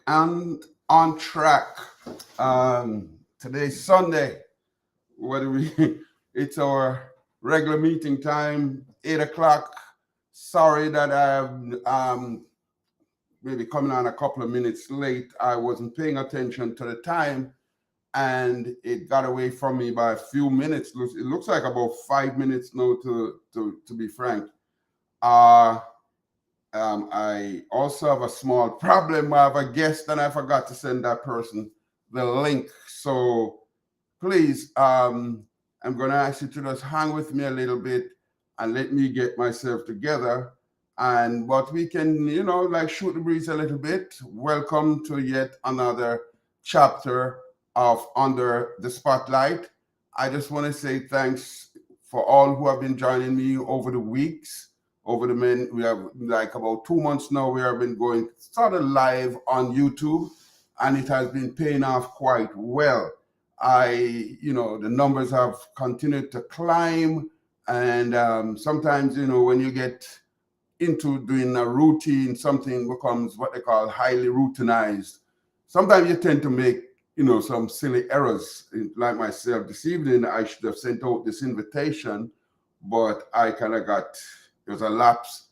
and on track. Today's Sunday. What do we? It's our regular meeting time, 8 o'clock. Sorry that I'm maybe coming on a couple of minutes late. I wasn't paying attention to the time, and it got away from me by a few minutes. It looks like about 5 minutes now. To be frank. Uh, I also have a small problem. I have a guest and I forgot to send that person the link. So please, I'm going to ask you to just hang with me a little bit and let me get myself together. And what we can, like shoot the breeze a little bit. Welcome to yet another chapter of Under the Spotlight. I just want to say thanks for all who have been joining me over the weeks over the men. We have like about 2 months now. We have been going sort of live on YouTube, and it has been paying off quite well. The numbers have continued to climb, and sometimes, when you get into doing a routine, something becomes what they call highly routinized. Sometimes you tend to make, some silly errors. Like myself, this evening, I should have sent out this invitation, but I kind of got there was a lapse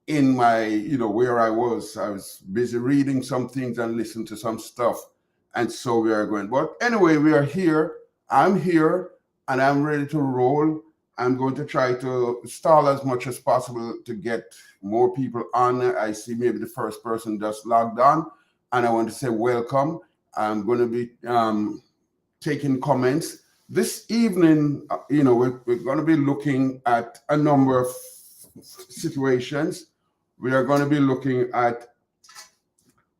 in my, where I was. I was busy reading some things and listening to some stuff. And so we are going. But anyway, we are here. I'm here and I'm ready to roll. I'm going to try to stall as much as possible to get more people on. I see maybe the first person just logged on, and I want to say welcome. I'm going to be taking comments. This evening, we're going to be looking at a number of situations. We are going to be looking at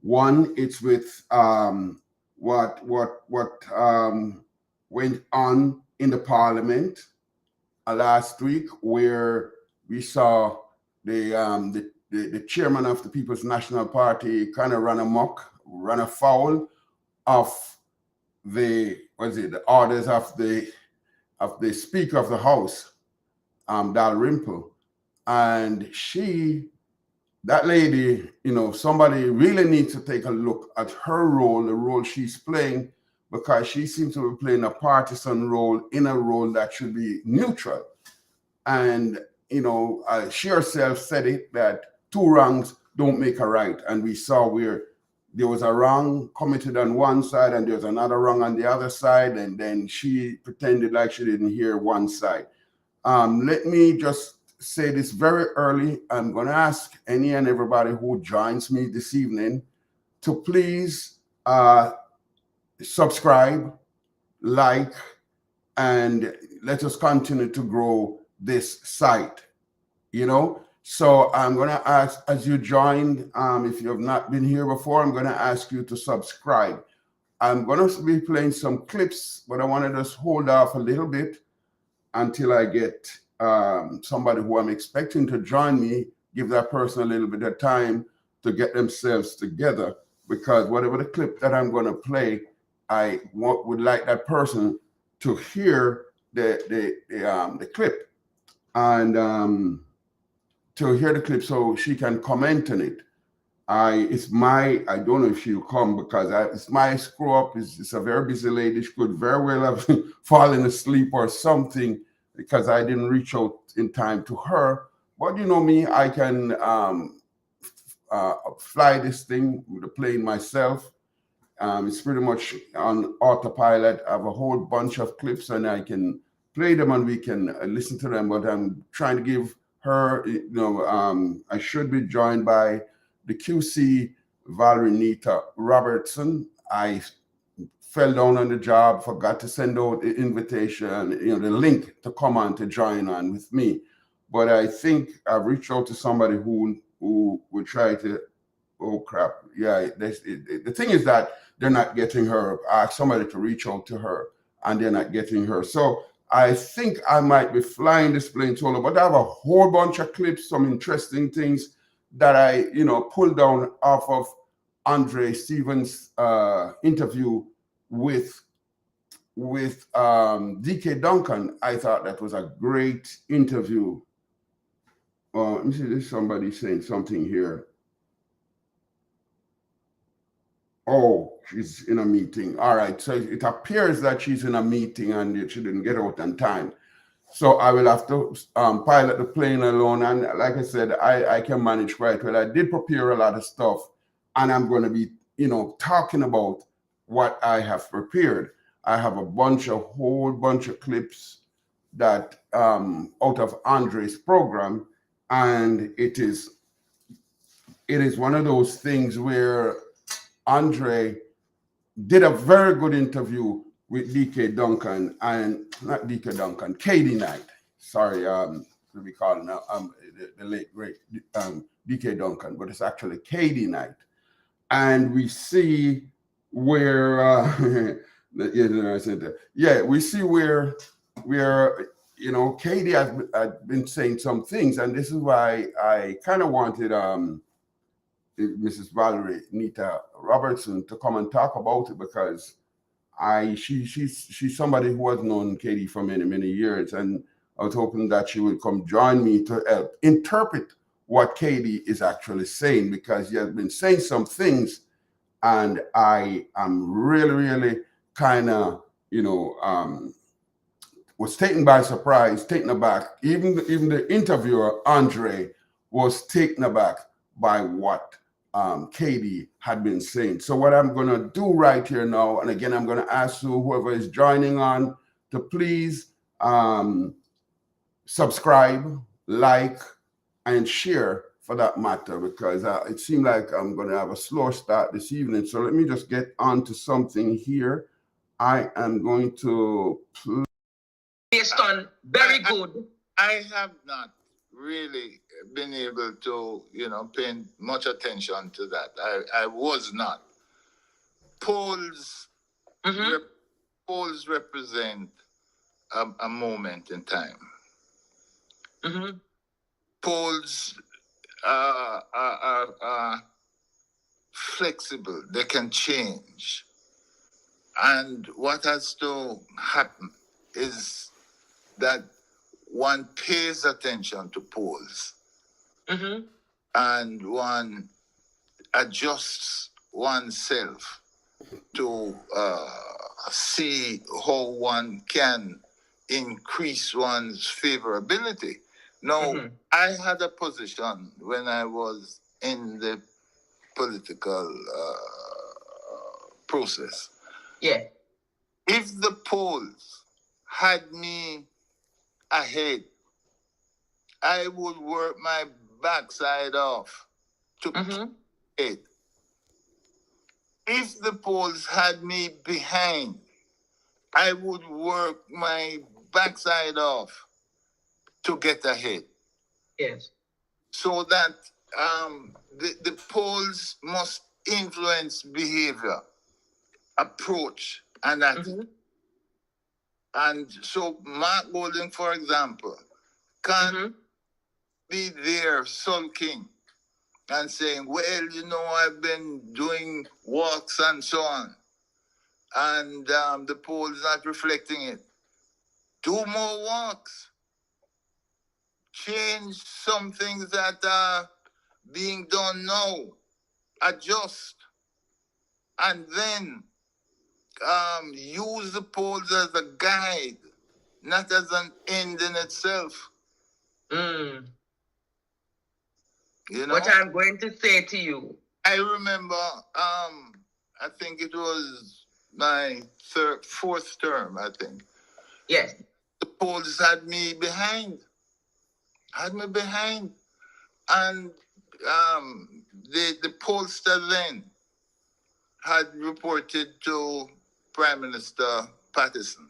one. It's with what went on in the Parliament last week, where we saw the chairman of the People's National Party kind of run afoul of the orders of the Speaker of the House, Dalrymple. And that lady, somebody really needs to take a look at her role, the role she's playing, because she seems to be playing a partisan role in a role that should be neutral. And, she herself said it, that two wrongs don't make a right. And we saw where there was a wrong committed on one side and there's another wrong on the other side. And then she pretended like she didn't hear one side. Let me just say this very early. I'm going to ask any and everybody who joins me this evening to please subscribe, like, and let us continue to grow this site. So I'm going to ask, as you joined, if you have not been here before, I'm going to ask you to subscribe. I'm going to be playing some clips, but I want to just hold off a little bit until I get somebody who I'm expecting to join me, give that person a little bit of time to get themselves together, because whatever the clip that I'm going to play, I would like that person to hear the clip and to hear the clip so she can comment on it. I don't know if she'll come because it's my screw up. It's a very busy lady. She could very well have fallen asleep or something because I didn't reach out in time to her. But you know me, I can fly this thing with the plane myself. It's pretty much on autopilot. I have a whole bunch of clips and I can play them and we can listen to them. But I'm trying to give her, I should be joined by the QC, Valerie Neita Robertson. I fell down on the job, forgot to send out the invitation, the link to come on to join on with me. But I think I've reached out to somebody who would try to, oh crap. Yeah, the thing is that they're not getting her. I asked somebody to reach out to her and they're not getting her. So I think I might be flying this plane solo, but I have a whole bunch of clips, some interesting things that I, pulled down off of Andre Stevens' interview with DK Duncan. I thought that was a great interview. Let me see, there's somebody saying something here. Oh, she's in a meeting. All right. So it appears that she's in a meeting and she didn't get out on time. So I will have to pilot the plane alone. And like I said, I can manage quite well. I did prepare a lot of stuff, and I'm going to be, talking about what I have prepared. I have whole bunch of clips that out of Andre's program, and it is one of those things where Andre did a very good interview with DK Duncan and not DK Duncan, Katie Knight. Sorry, we call him now the late great DK Duncan, but it's actually Katie Knight, and we see where we see where Katie has been saying some things, and this is why I kind of wanted Mrs. Valerie Neita Robertson to come and talk about it, because she's somebody who has known Katie for many years, and I was hoping that she would come join me to help interpret what Katie is actually saying, because she has been saying some things, and I am really kind of was taken by surprise, taken aback. Even the interviewer Andre was taken aback by what Katie had been saying. So what I'm going to do right here now, and again, I'm going to ask whoever is joining on to please subscribe, like, and share for that matter, because it seemed like I'm going to have a slow start this evening. So let me just get on to something here. I am going to play. Based on very good. I have not really been able to, pay much attention to that. I was not. Polls represent a moment in time. Mm-hmm. Polls are flexible. They can change. And what has to happen is that one pays attention to polls, and one adjusts oneself to see how one can increase one's favorability. Now, I had a position when I was in the political process. Yeah. If the polls had me ahead, I would work my backside off to it. If the polls had me behind, I would work my backside off to get ahead. Yes. So that the polls must influence behavior, approach, and attitude. And so Mark Golding, for example, can't be there sulking and saying, well, I've been doing walks and so on, and the poll is not reflecting it. Do more walks. Change some things that are being done now. Adjust. And then use the polls as a guide, not as an end in itself. What I'm going to say to you. I remember, I think it was my fourth term, I think. Yes. The polls had me behind. And the pollster then had reported to Prime Minister Patterson.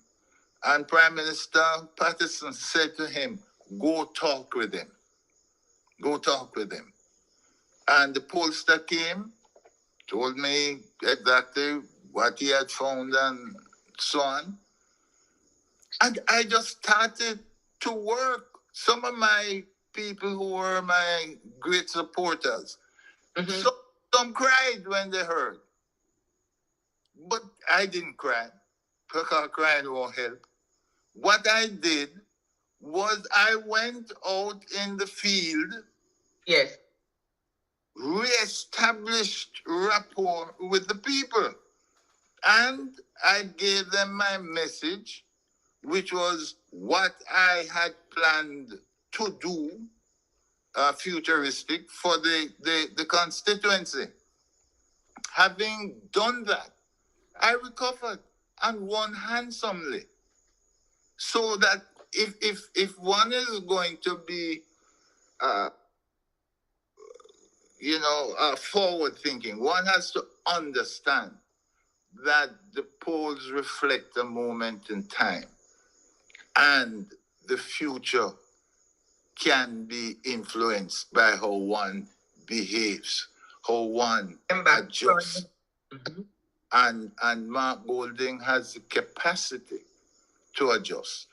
And Prime Minister Patterson said to him, go talk with him. And the pollster came, told me exactly what he had found and so on. And I just started to work. Some of my people who were my great supporters, some cried when they heard. But I didn't cry, because crying won't help. What I did was I went out in the field. Yes. re-established rapport with the people. And I gave them my message, which was what I had planned to do, futuristic, for the constituency. Having done that, I recovered and won handsomely. So that if one is going to be, forward thinking, one has to understand that the polls reflect a moment in time, and the future can be influenced by how one behaves, how one adjusts. Mm-hmm. And Mark Golding has the capacity to adjust.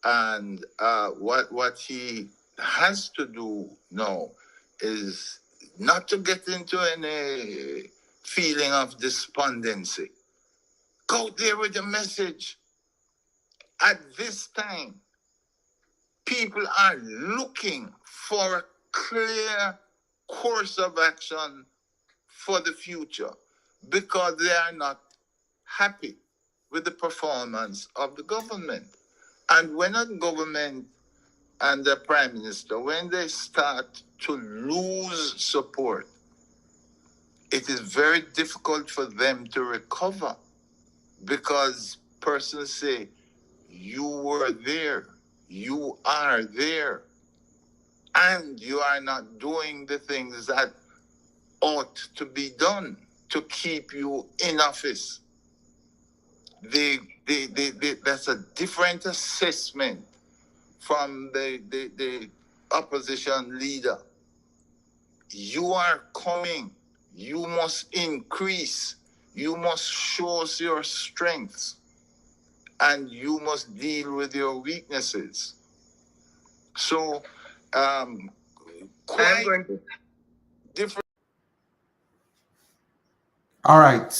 And what he has to do now is not to get into any feeling of despondency. Go there with the message. At this time, people are looking for a clear course of action for the future because they are not happy with the performance of the government. And when a government and the prime minister, when they start to lose support, it is very difficult for them to recover, because persons say, you were there, you are there, and you are not doing the things that ought to be done to keep you in office. That's a different assessment from the opposition leader. You are coming. You must increase. You must show us your strengths. And you must deal with your weaknesses. So, quite different. All right.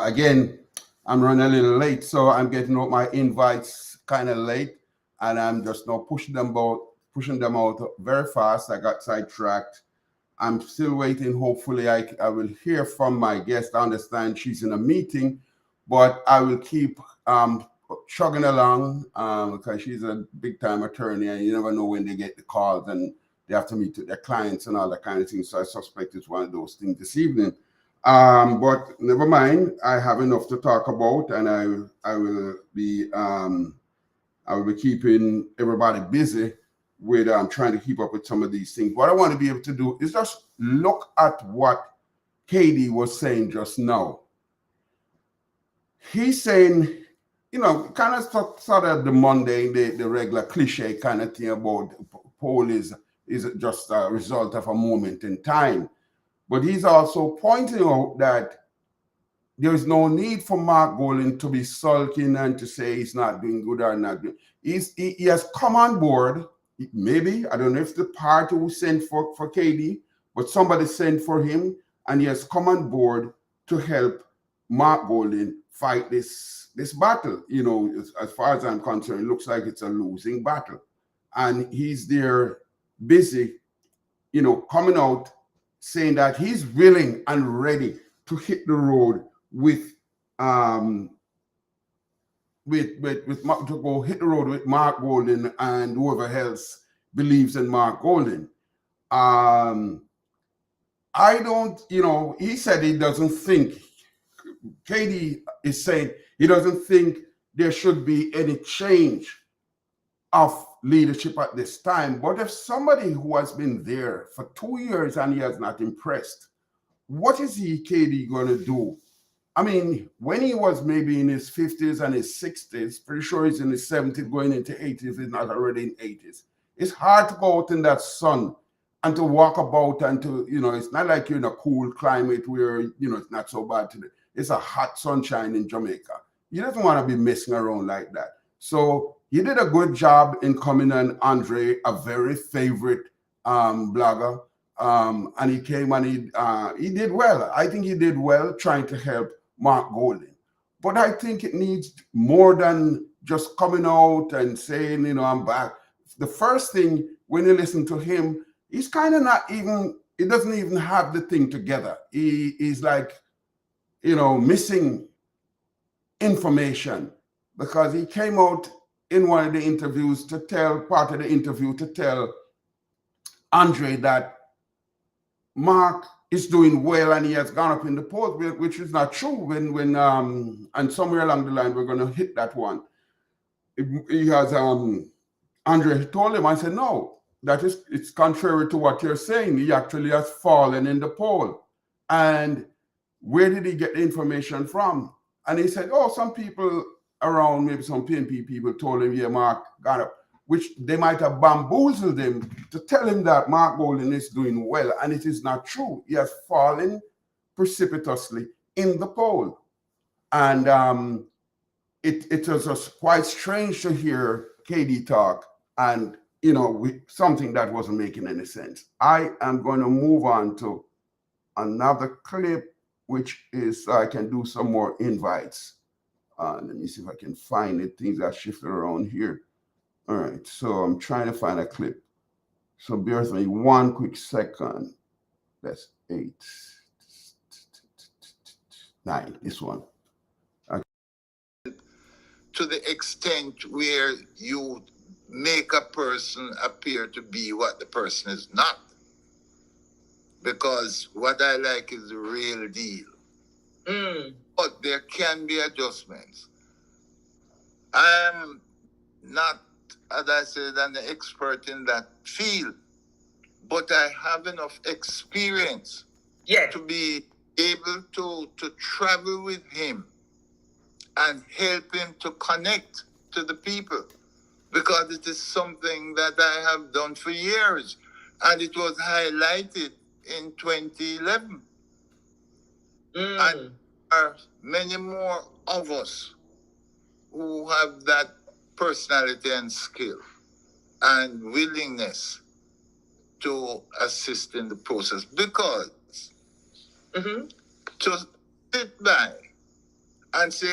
Again, I'm running a little late, so I'm getting out my invites kind of late, and I'm just now pushing them out very fast. I got sidetracked. I'm still waiting. Hopefully, I will hear from my guest. I understand she's in a meeting, but I will keep chugging along because she's a big-time attorney, and you never know when they get the calls and they have to meet with their clients and all that kind of thing. So I suspect it's one of those things this evening. But never mind. I have enough to talk about, and I will be keeping everybody busy with trying to keep up with some of these things. What I want to be able to do is just look at what Katie was saying just now. He's saying, kind of sort of the mundane, the regular cliche kind of thing about poll is just a result of a moment in time. But he's also pointing out that there is no need for Mark Golding to be sulking and to say he's not doing good or not good. He has come on board. Maybe, I don't know if the party who sent for KD, but somebody sent for him, and he has come on board to help Mark Golding fight this battle. As far as I'm concerned, it looks like it's a losing battle. And he's there busy, coming out saying that he's willing and ready to hit the road with Mark Golding and whoever else believes in Mark Golding. I don't, he said he doesn't think, Katie is saying he doesn't think there should be any change of leadership at this time. But if somebody who has been there for 2 years and he has not impressed, what is Katie going to do? I mean, when he was maybe in his 50s and his 60s, pretty sure he's in his 70s, going into 80s, he's not already in 80s. It's hard to go out in that sun and to walk about and to, it's not like you're in a cool climate where, it's not so bad today. It's a hot sunshine in Jamaica. You don't want to be messing around like that. So he did a good job in coming on Andre, a very favorite blogger. And he came and he did well. I think he did well trying to help Mark Golding. But I think it needs more than just coming out and saying, I'm back. The first thing, when you listen to him, he's kind of not even he doesn't even have the thing together. He's like, missing information, because he came out in one of the interviews to tell Andre that Mark is doing well and he has gone up in the polls, which is not true. And somewhere along the line, we're going to hit that one. He has, Andre told him, I said, no, it's contrary to what you're saying. He actually has fallen in the poll. And where did he get the information from? And he said, some people around, maybe some PNP people told him, yeah, Mark got up, which they might have bamboozled him to tell him that Mark Bolden is doing well. And it is not true. He has fallen precipitously in the poll. And it was just quite strange to hear KD talk and, something that wasn't making any sense. I am going to move on to another clip, which is, I can do some more invites. Let me see if I can find it. Things are shifted around here. All right, so I'm trying to find a clip. So bear with me one quick second. That's 8, 9, this one. Okay. To the extent where you make a person appear to be what the person is not. Because what I like is the real deal. But there can be adjustments. I am not, as I said, an expert in that field, but I have enough experience to be able to travel with him and help him to connect to the people, because it is something that I have done for years, and it was highlighted in 2011. And there are many more of us who have that personality and skill and willingness to assist in the process, because to sit by and say,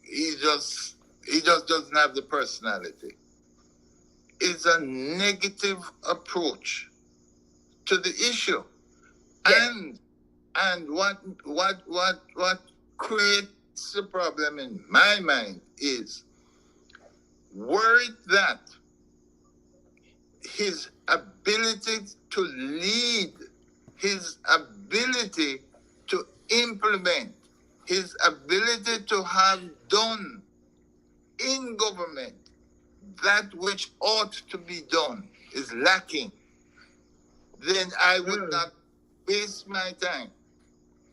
he just doesn't have the personality, is a negative approach to the issue. And what creates the problem in my mind is, were it that his ability to lead, his ability to implement, his ability to have done in government that which ought to be done is lacking, then I would not waste my time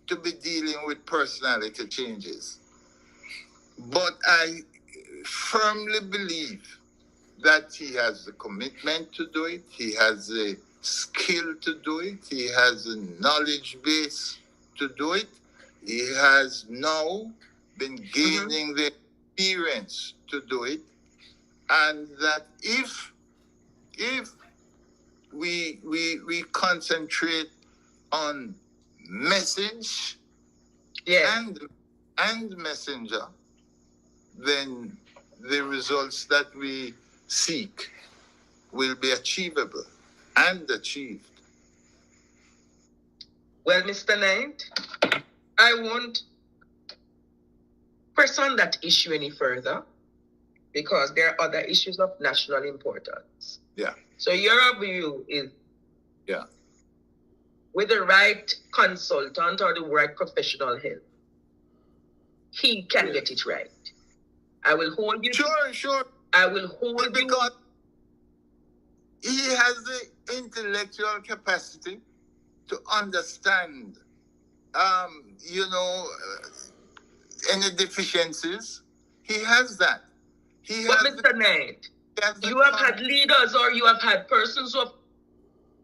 to be dealing with personality changes. But I firmly believe that he has the commitment to do it, he has the skill to do it, he has the knowledge base to do it, he has now been gaining the experience to do it, and that if we concentrate on message and messenger, then the results that we seek will be achievable and achieved. Well, Mr. Knight, I won't press on that issue any further, because there are other issues of national importance. Yeah. So your view is, with the right consultant or the right professional help, he can get it right. I will hold you. Sure. I will hold you. Because he has the intellectual capacity to understand, any deficiencies. He has that. But Mr. Knight, you have had leaders, or you have had persons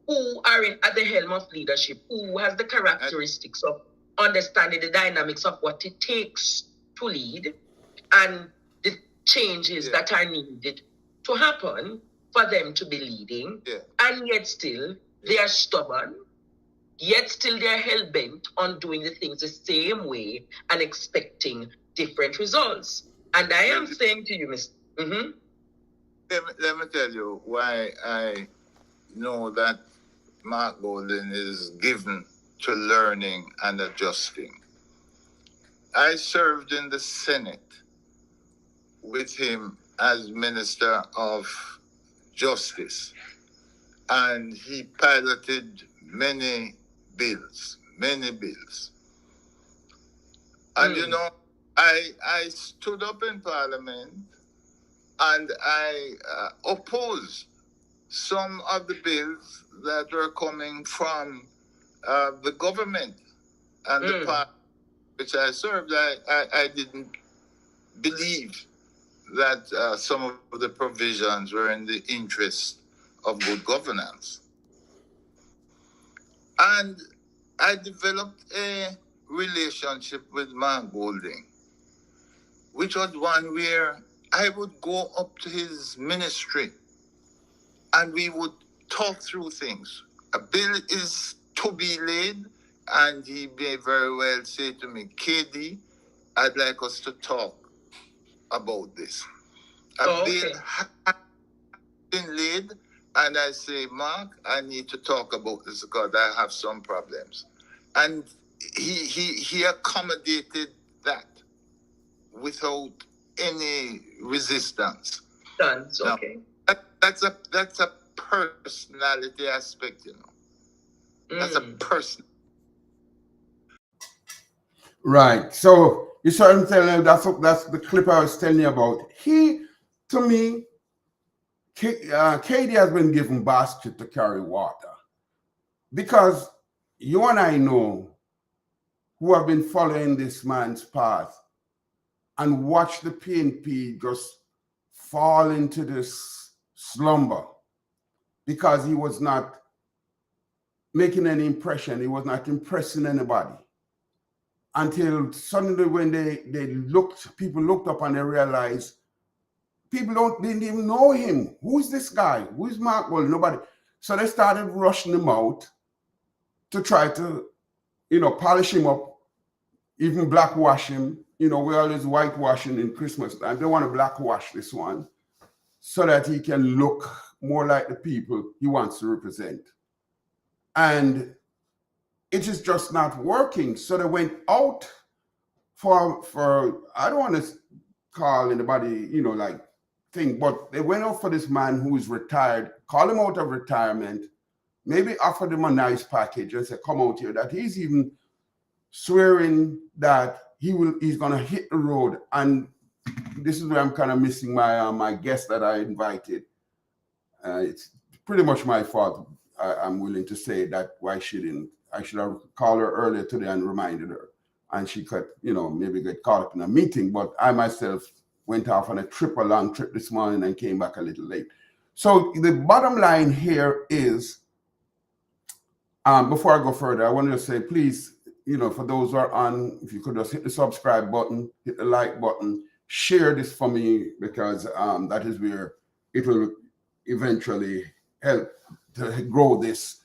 who are at the helm of leadership, who has the characteristics of understanding the dynamics of what it takes to lead and the changes that are needed to happen for them to be leading. And yet still, they are stubborn. Yet still, they are hell-bent on doing the things the same way and expecting different results. And I am saying to you, Mr. Let me tell you why I know that Mark Golden is given to learning and adjusting. I served in the Senate with him as Minister of Justice, and he piloted many bills. And you know, I stood up in Parliament and I opposed some of the bills that were coming from the government and the part which I served. I didn't believe that some of the provisions were in the interest of good governance. And I developed a relationship with Mark Golding, which was one where I would go up to his ministry and we would talk through things. A bill is to be laid, and he may very well say to me, KD, I'd like us to talk about this. A bill has been laid, and I say, Mark, I need to talk about this because I have some problems. And he accommodated that without any resistance. Okay. Now, that's a personality aspect, you know. That's a person. Right. So you saw him telling you that's the clip I was telling you about. He, to me, KD has been given basket to carry water, because you and I know, who have been following this man's path and watch the PNP just fall into this slumber because he was not making any impression. He was not impressing anybody until suddenly when people looked up and they realized didn't even know him. Who's this guy? Who's Mark? Well, nobody. So they started rushing him out to try to, polish him up, even blackwash him. We always whitewashing in Christmas time. They want to blackwash this one so that he can look more like the people he wants to represent. And it is just not working. So they went out for I don't want to call anybody, thing, but they went out for this man who is retired, call him out of retirement, maybe offered him a nice package and said, come out here, that he's even swearing that he's going to hit the road. And this is where I'm kind of missing my guest that I invited. It's pretty much my fault. I'm willing to say that I should have called her earlier today and reminded her. And she could, maybe get caught up in a meeting. But I myself went off on a long trip this morning and came back a little late. So the bottom line here is, before I go further, I want to say, please, for those who are on, if you could just hit the subscribe button, hit the like button, share this for me, because that is where it will eventually help to grow this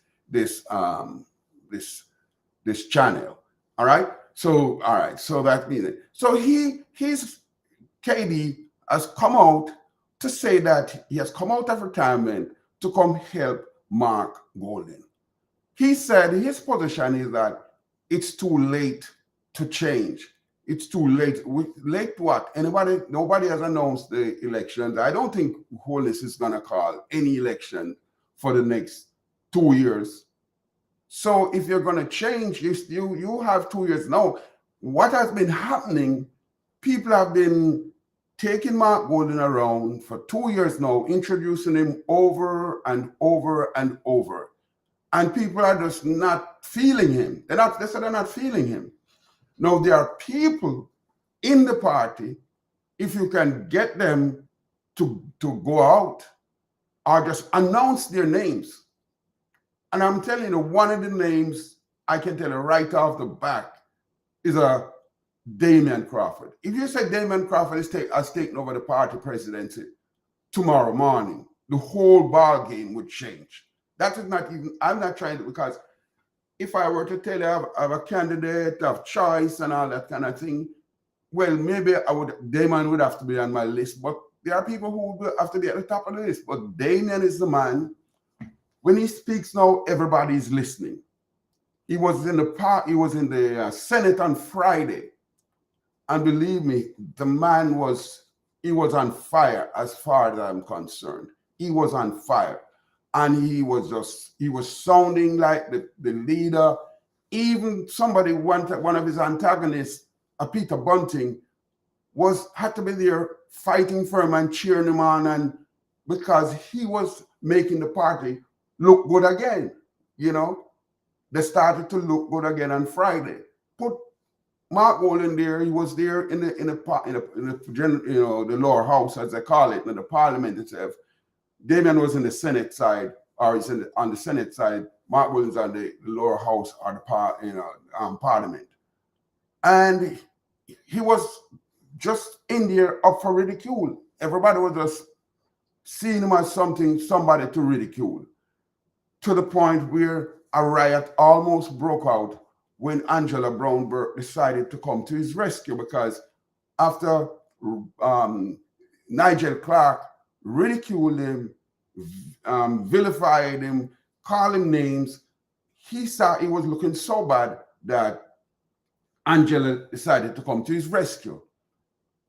channel. All right. So that means it. So he's KD has come out to say that he has come out of retirement to come help Mark Golden. He said his position is that it's too late to change. It's too late. Late what? Nobody has announced the elections. I don't think Holness is going to call any election for the next 2 years. So if you're going to change, you have 2 years. Now, what has been happening, people have been taking Mark Golden around for 2 years now, introducing him over and over and over. And people are just not feeling him. They said they're not feeling him. Now, there are people in the party, if you can get them to go out or just announce their names. And I'm telling you, one of the names I can tell you right off the back is a Damian Crawford. If you say Damian Crawford has taken over the party presidency tomorrow morning, the whole ball game would change. That is not even, I'm not trying to, because if I were to tell you I have a candidate of choice and all that kind of thing, well, maybe Damian would have to be on my list, but there are people who would have to be at the top of the list. But Damian is the man When he speaks now, everybody's listening. He was in the Senate on Friday, and believe me, the man he was on fire as far as I'm concerned. He was on fire, and he was sounding like the leader. Even one of his antagonists, Peter Bunting, had to be there fighting for him and cheering him on, and because he was making the party look good again. They started to look good again on Friday. Put Mark Gold in there. He was there in the lower house, as they call it, in the parliament itself. Damien was in the Senate side, or he's on the Senate side. Mark Gold is on the lower house or the parliament, and he was just in there up for ridicule. Everybody was just seeing him as somebody to ridicule, to the point where a riot almost broke out when Angela Brown Burke decided to come to his rescue, because after Nigel Clarke ridiculed him, vilified him, called him names, he saw he was looking so bad that Angela decided to come to his rescue.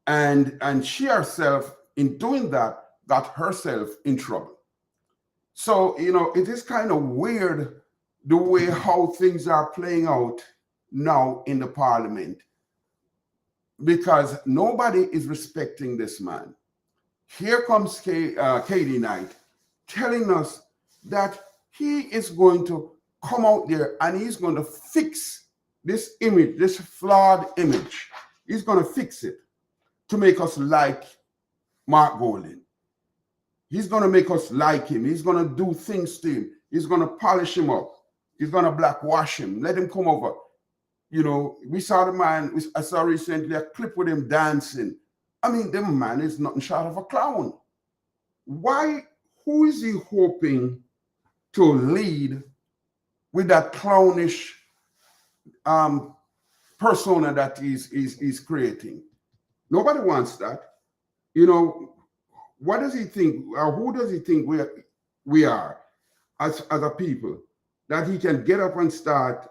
And she herself, in doing that, got herself in trouble. So, it is kind of weird the way how things are playing out now in the parliament, because nobody is respecting this man. Here comes Katie Knight telling us that he is going to come out there and he's going to fix this image, this flawed image. He's going to fix it to make us like Mark Golding. He's going to make us like him. He's going to do things to him. He's going to polish him up. He's going to blackwash him. Let him come over. We saw the man, I saw recently a clip with him dancing. I mean, the man is nothing short of a clown. Who is he hoping to lead with that clownish persona that he's creating? Nobody wants that. What does he think, or who does he think we are as a people, that he can get up and start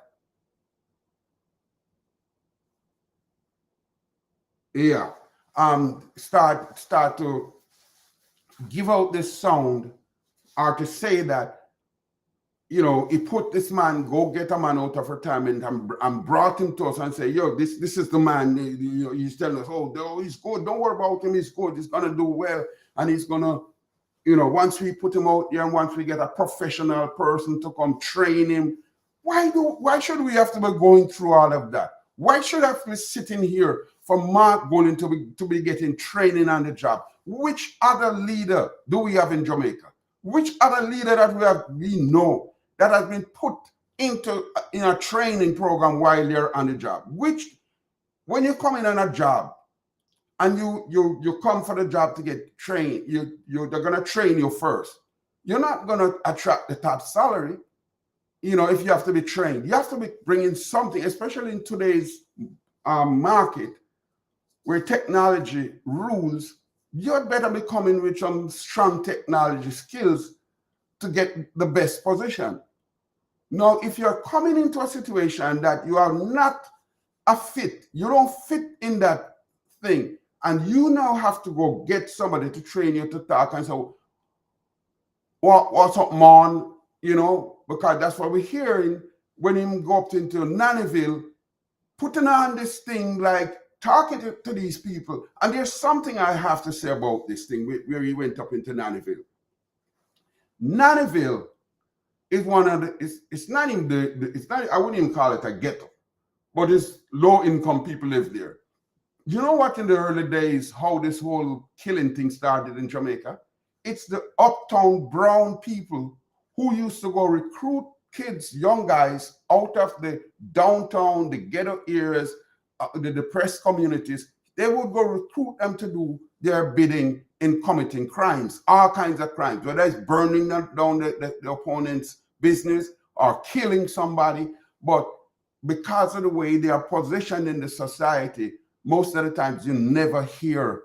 start to give out this sound, or to say that, he put this man, go get a man out of retirement and brought him to us and say, yo, this is the man. He's telling us, oh, he's good. Don't worry about him. He's good. He's going to do well. And he's going to, once we put him out there and once we get a professional person to come train him, why should we have to be going through all of that? Why should I have to be sitting here for Mark Golding to be getting training on the job? Which other leader do we have in Jamaica? Which other leader that we know that has been put in a training program while they're on the job? When you come in on a job and you come for the job to get trained, they're going to train you first. You're not going to attract the top salary. If you have to be trained, you have to be bringing something, especially in today's market where technology rules. You'd better be coming with some strong technology skills to get the best position. Now, if you're coming into a situation that you are not a fit, you don't fit in that thing, and you now have to go get somebody to train you to talk and say, what's up, man? Because that's what we're hearing when him go up into Nannyville, putting on this thing, like talking to these people. And there's something I have to say about this thing where he went up into Nannyville. Nannyville is one of it's not I wouldn't even call it a ghetto, but it's low income people live there. You know what, in the early days, how this whole killing thing started in Jamaica? It's the uptown brown people who used to go recruit kids, young guys, out of the downtown, the ghetto areas, the depressed communities. They would go recruit them to do their bidding in committing crimes, all kinds of crimes, whether it's burning down the opponent's business or killing somebody. But because of the way they are positioned in the society, most of the times you never hear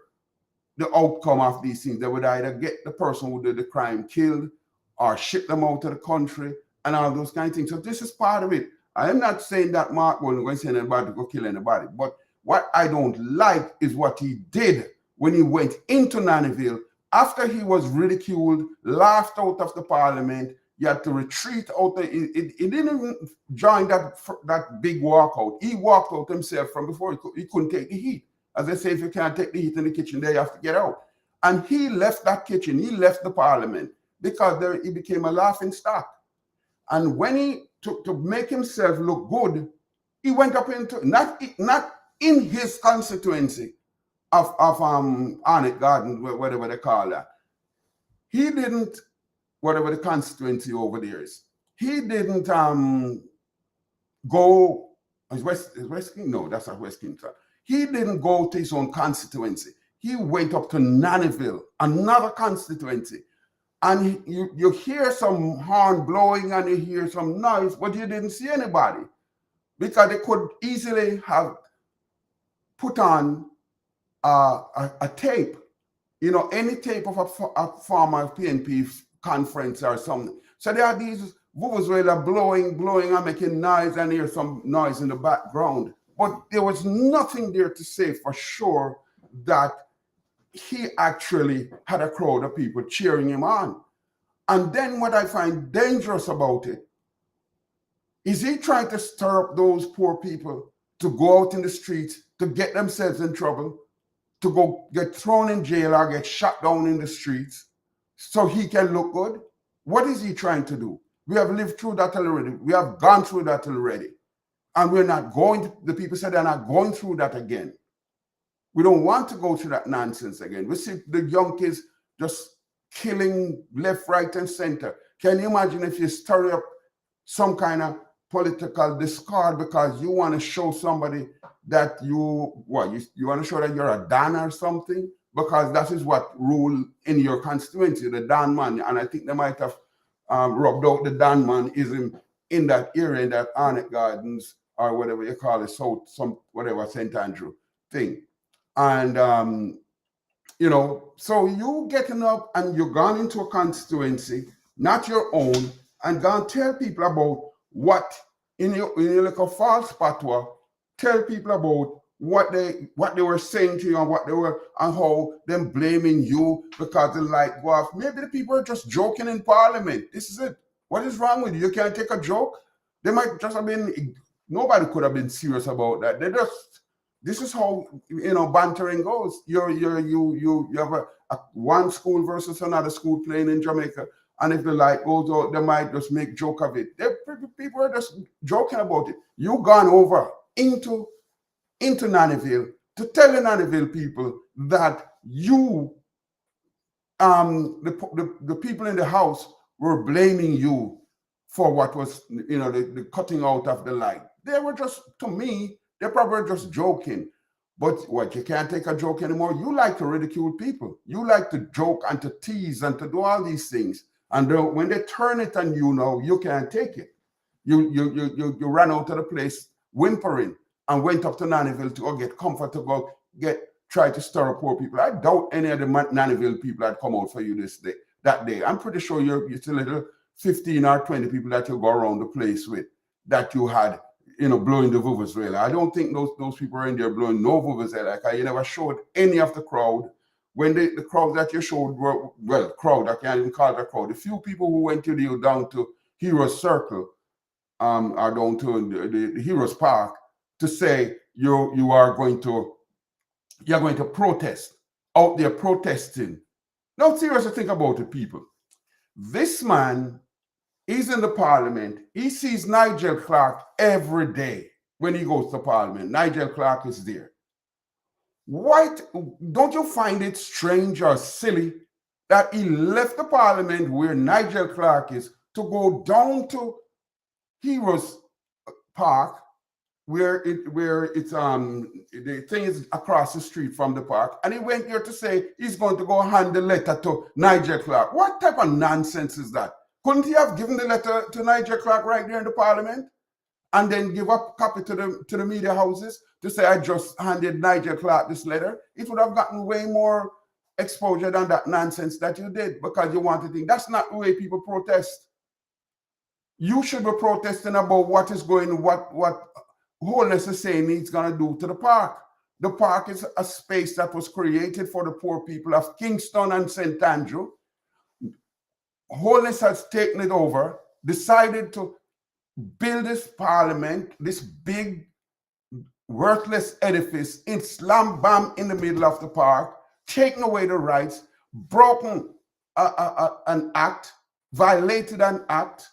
the outcome of these things. They would either get the person who did the crime killed, or ship them out of the country and all those kind of things. So this is part of it. I am not saying that Mark wasn't going to send anybody to go kill anybody, but what I don't like is what he did when he went into Nannyville after he was ridiculed, laughed out of the parliament. He had to retreat out. He didn't even join that big walkout. He walked out himself from before. He couldn't take the heat. As I say, if you can't take the heat in the kitchen, there you have to get out. And he left that kitchen. He left the parliament because he became a laughing stock. And when he took to make himself look good, he went up into not in his constituency of Arnett Garden, whatever they call that. He didn't, whatever the constituency over there is. He didn't go. Is West King? No, that's not West Kingston. He didn't go to his own constituency. He went up to Nannyville, another constituency. And you hear some horn blowing and you hear some noise, but you didn't see anybody because they could easily have put on a tape, any tape of a former PNP conference or something. So there are these vuvuzelas blowing and making noise, and hear some noise in the background. But there was nothing there to say for sure that he actually had a crowd of people cheering him on. And then what I find dangerous about it is he trying to stir up those poor people to go out in the streets, to get themselves in trouble, to go get thrown in jail or get shot down in the streets so he can look good. What is he trying to do? We have lived through that already. We have gone through that already. And we're not going, the people said they're not going through that again. We don't want to go through that nonsense again. We see the young kids just killing left, right, and center. Can you imagine if you stir up some kind of political discord because you want to show somebody that you want to show that you're a Don or something? Because that is what rule in your constituency, the Don man. And I think they might have rubbed out the Don manism in that area, in that Arnett Gardens or whatever you call it, so some whatever St. Andrew thing. And so you getting up and you're gone into a constituency, not your own, and gone tell people about what in your like a false patwa, tell people about what they were saying to you and what they were and how them blaming you because the light go off. Maybe the people are just joking in parliament. This is it. What is wrong with you? You can't take a joke. They might just have been. Nobody could have been serious about that. They just. This is how bantering goes. You have a one school versus another school playing in Jamaica, and if the light goes out, they might just make joke of it. People are just joking about it. You gone over into Nannyville to tell the Nannyville people that you, the people in the house were blaming you for what was, the cutting out of the light. They were just, to me, they're probably just joking. But what, you can't take a joke anymore? You like to ridicule people. You like to joke and to tease and to do all these things. And when they turn it on you can't take it. You ran out of the place whimpering and went up to Nannyville to go get comfort, to go try to stir up poor people. I doubt any of the Nannyville people had come out for you that day. I'm pretty sure you're a little 15 or 20 people that you go around the place with that you had, blowing the vuvuzela. I don't think those people are in there blowing no vuvuzela. Like you never showed any of the crowd. When the crowd that you showed were, crowd, I can't even call it a crowd. The few people who went to you down to Heroes Circle, or down to the Heroes Park to say you're going to protest, out there protesting. Don't seriously think about it, people. This man is in the parliament. He sees Nigel Clarke every day when he goes to parliament. Nigel Clarke is there. Don't you find it strange or silly that he left the parliament where Nigel Clarke is to go down to Heroes Park, where it's the thing is across the street from the park, and he went here to say he's going to go hand the letter to Nigel Clarke? What type of nonsense is that? Couldn't he have given the letter to Nigel Clarke right there in the parliament and then give a copy to the media houses to say, I just handed Nigel Clarke this letter? It would have gotten way more exposure than that nonsense that you did because you want to think. That's not the way people protest. You should be protesting about what is going, what Holiness is saying he's going to do to the park. The park is a space that was created for the poor people of Kingston and St. Andrew. Holiness has taken it over, decided to build this parliament, this big, worthless edifice in slam bam in the middle of the park, taken away the rights, broken an act, violated an act.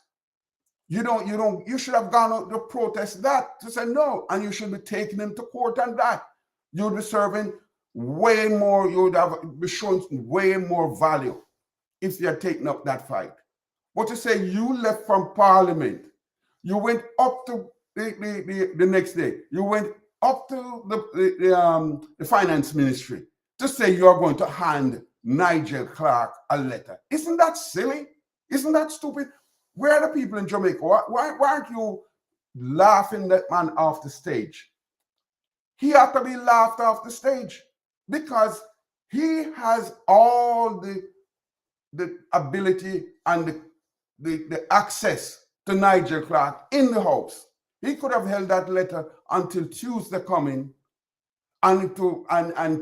You should have gone out to protest that, to say no, and you should be taking him to court on that. You'd be serving way more, you would have be showing way more value if you had taken up that fight. But to say you left from Parliament, you went up to the next day, you went up to the finance ministry to say you're going to hand Nigel Clarke a letter. Isn't that silly? Isn't that stupid? Where are the people in Jamaica? Why aren't you laughing that man off the stage? He ought to be laughed off the stage because he has all the ability and the access to Nigel Clarke in the house. He could have held that letter until Tuesday coming and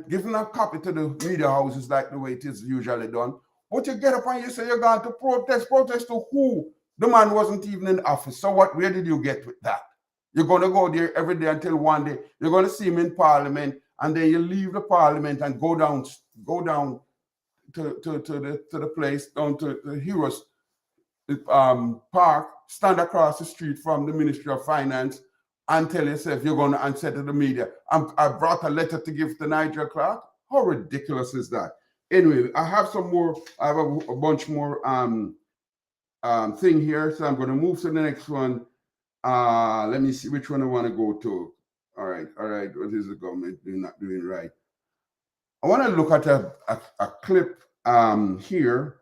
given a copy to the media houses like the way it is usually done. But you get up and you say you're going to protest. Protest to who? The man wasn't even in office. So where did you get with that? You're going to go there every day until one day you're going to see him in Parliament, and then you leave the Parliament and go down to the place, down to the Heroes Park, stand across the street from the Ministry of Finance and tell yourself you're going to answer to the media. I brought a letter to give to Nigel Clarke. How ridiculous is that? Anyway, I have some more. I have a bunch more thing here, so I'm going to move to the next one. Let me see which one I want to go to. All right. What is the government not doing right? I want to look at a clip here.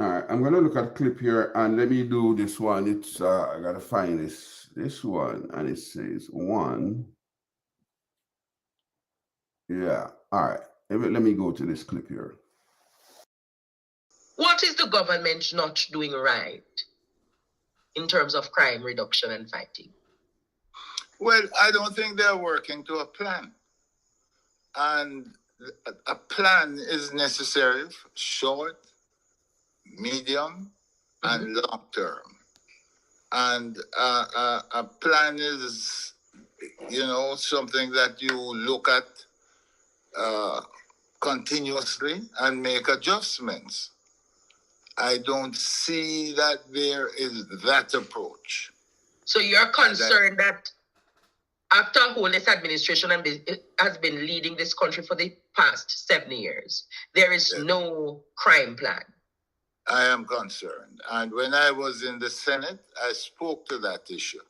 All right, I'm going to look at a clip here, and let me do this one. It's I got to find this one, and it says one. Yeah. All right. Let me go to this clip here. What is the government not doing right in terms of crime reduction and fighting? Well, I don't think they're working to a plan. And a plan is necessary, short, medium, and long term. And a plan is, something that you look at continuously and make adjustments. I don't see that there is that approach. So you're concerned that after Holiness administration has been leading this country for the past 7 years, there is no crime plan? I am concerned. And when I was in the Senate, I spoke to that issue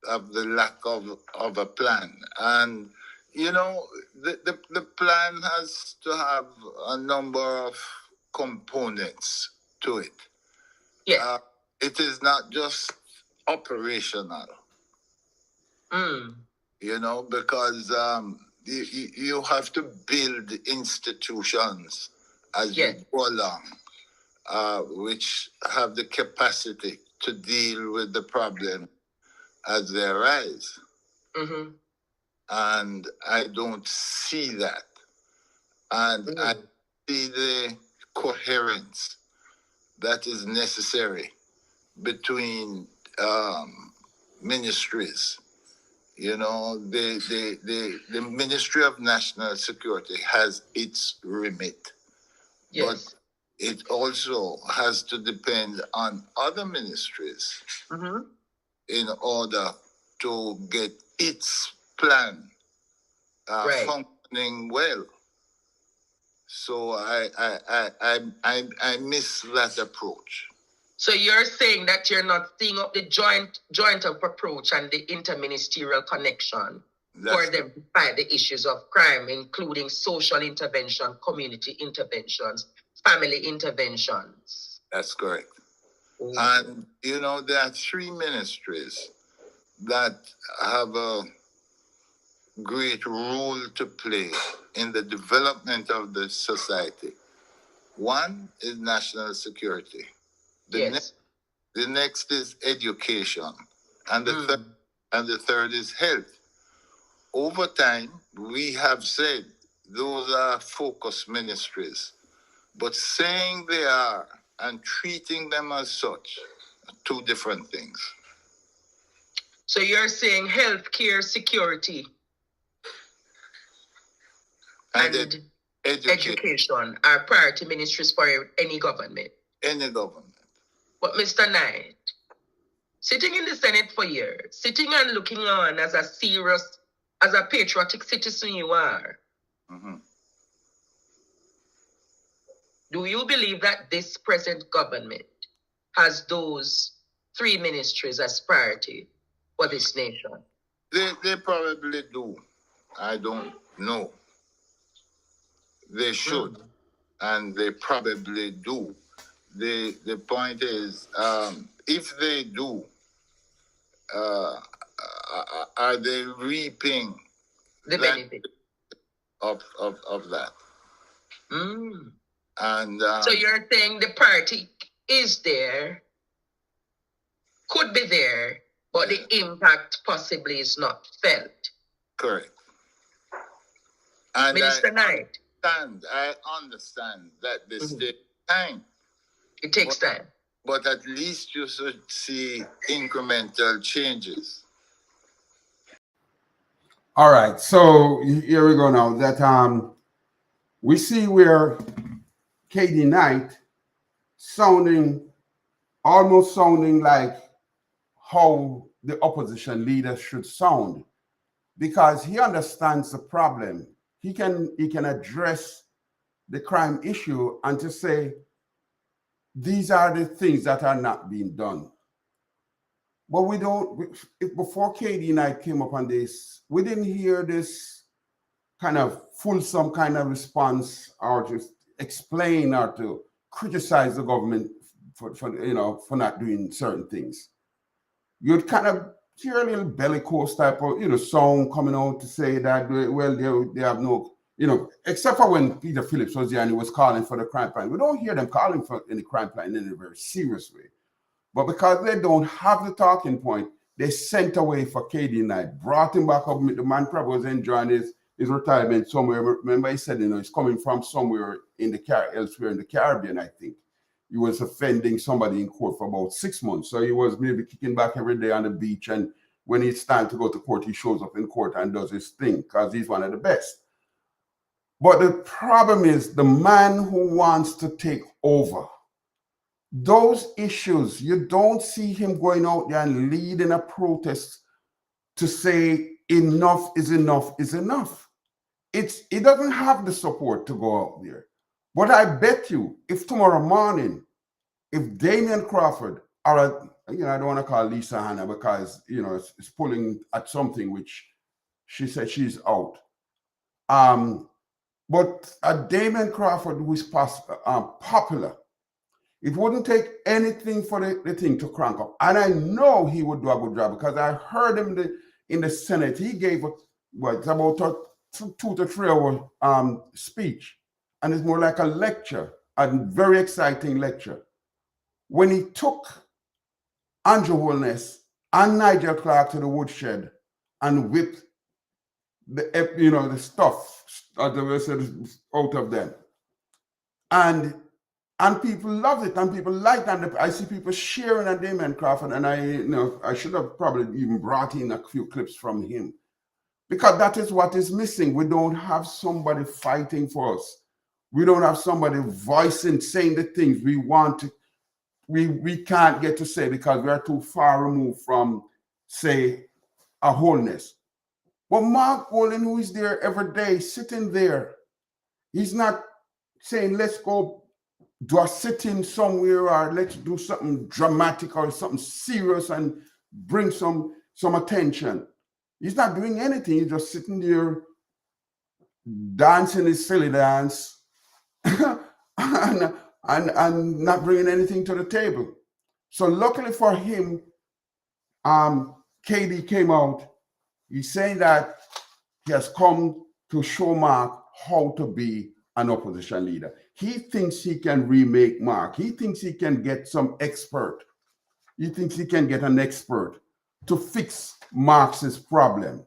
of the lack of a plan. And, the plan has to have a number of components to it. Yeah. It is not just operational. Because you have to build institutions as you go along, which have the capacity to deal with the problem as they arise. And I don't see that. And I see the coherence that is necessary between ministries. The Ministry of National Security has its remit. Yes. But it also has to depend on other ministries in order to get its plan functioning well. So I miss that approach. So you're saying that you're not seeing up the joint up approach and the interministerial connection for them to fight the issues of crime, including social intervention, community interventions, family interventions. That's correct. And, there are 3 ministries that have a great role to play in the development of the society. One is national security. Yes. The next is education, and the third is health. Over time, we have said those are focus ministries, but saying they are and treating them as such are two different things. So you're saying healthcare, security, and education are priority ministries for any government. Any government. But Mr. Knight, sitting in the Senate for years, sitting and looking on as a patriotic citizen you are, do you believe that this present government has those three ministries as priority for this nation? They probably do. I don't know. They should, and they probably do. The point is, if they do, are they reaping the benefit of that? And so you're saying the priority is there, could be there, but the impact possibly is not felt. Correct. And Minister Knight, I understand that this takes time. It takes time. But at least you should see incremental changes. All right, so here we go now. That we see where KD Knight almost sounding like how the opposition leader should sound, because he understands the problem. He can address the crime issue and to say, these are the things that are not being done. But before KD Knight came up on this, we didn't hear this kind of fulsome kind of response or just explain or to criticize the government for not doing certain things. You'd kind of hear a little bellicose type of song coming out to say that, well, they have no, except for when Peter Phillips was there and he was calling for the crime plan. We don't hear them calling for any crime plan in a very serious way. But because they don't have the talking point, they sent away for KD Knight, brought him back up. The man probably was enjoying his retirement somewhere. Remember, he said, he's coming from somewhere elsewhere in the Caribbean, I think. He was offending somebody in court for about 6 months. So he was maybe kicking back every day on the beach. And when it's time to go to court, he shows up in court and does his thing because he's one of the best. But the problem is the man who wants to take over, those issues, you don't see him going out there and leading a protest to say enough is enough is enough. It doesn't have the support to go out there. But I bet you, if tomorrow morning, if Damian Crawford, or I don't want to call Lisa Hanna because it's pulling at something which she said she's out. But a Damian Crawford who is popular, it wouldn't take anything for the thing to crank up. And I know he would do a good job because I heard him in the Senate. He gave it's about a 2 to 3 hour speech. And it's more like a lecture, a very exciting lecture. When he took Andrew Holness and Nigel Clarke to the woodshed and whipped the stuff out of them. And people loved it, and people liked it. And I see people sharing a Damian Crawford, and I should have probably even brought in a few clips from him. Because that is what is missing. We don't have somebody fighting for us. We don't have somebody voicing, saying the things we want to, we can't get to say because we are too far removed from, say, a Holness. But Mark Olin, who is there every day, sitting there, he's not saying, let's go do a sit-in somewhere or let's do something dramatic or something serious and bring some attention. He's not doing anything. He's just sitting there dancing his silly dance and not bringing anything to the table. So luckily for him, KD came out. He's saying that He has come to show Mark how to be an opposition leader. He thinks he can remake Mark. He thinks he can get some expert. He thinks he can get an expert to fix Marx's problem.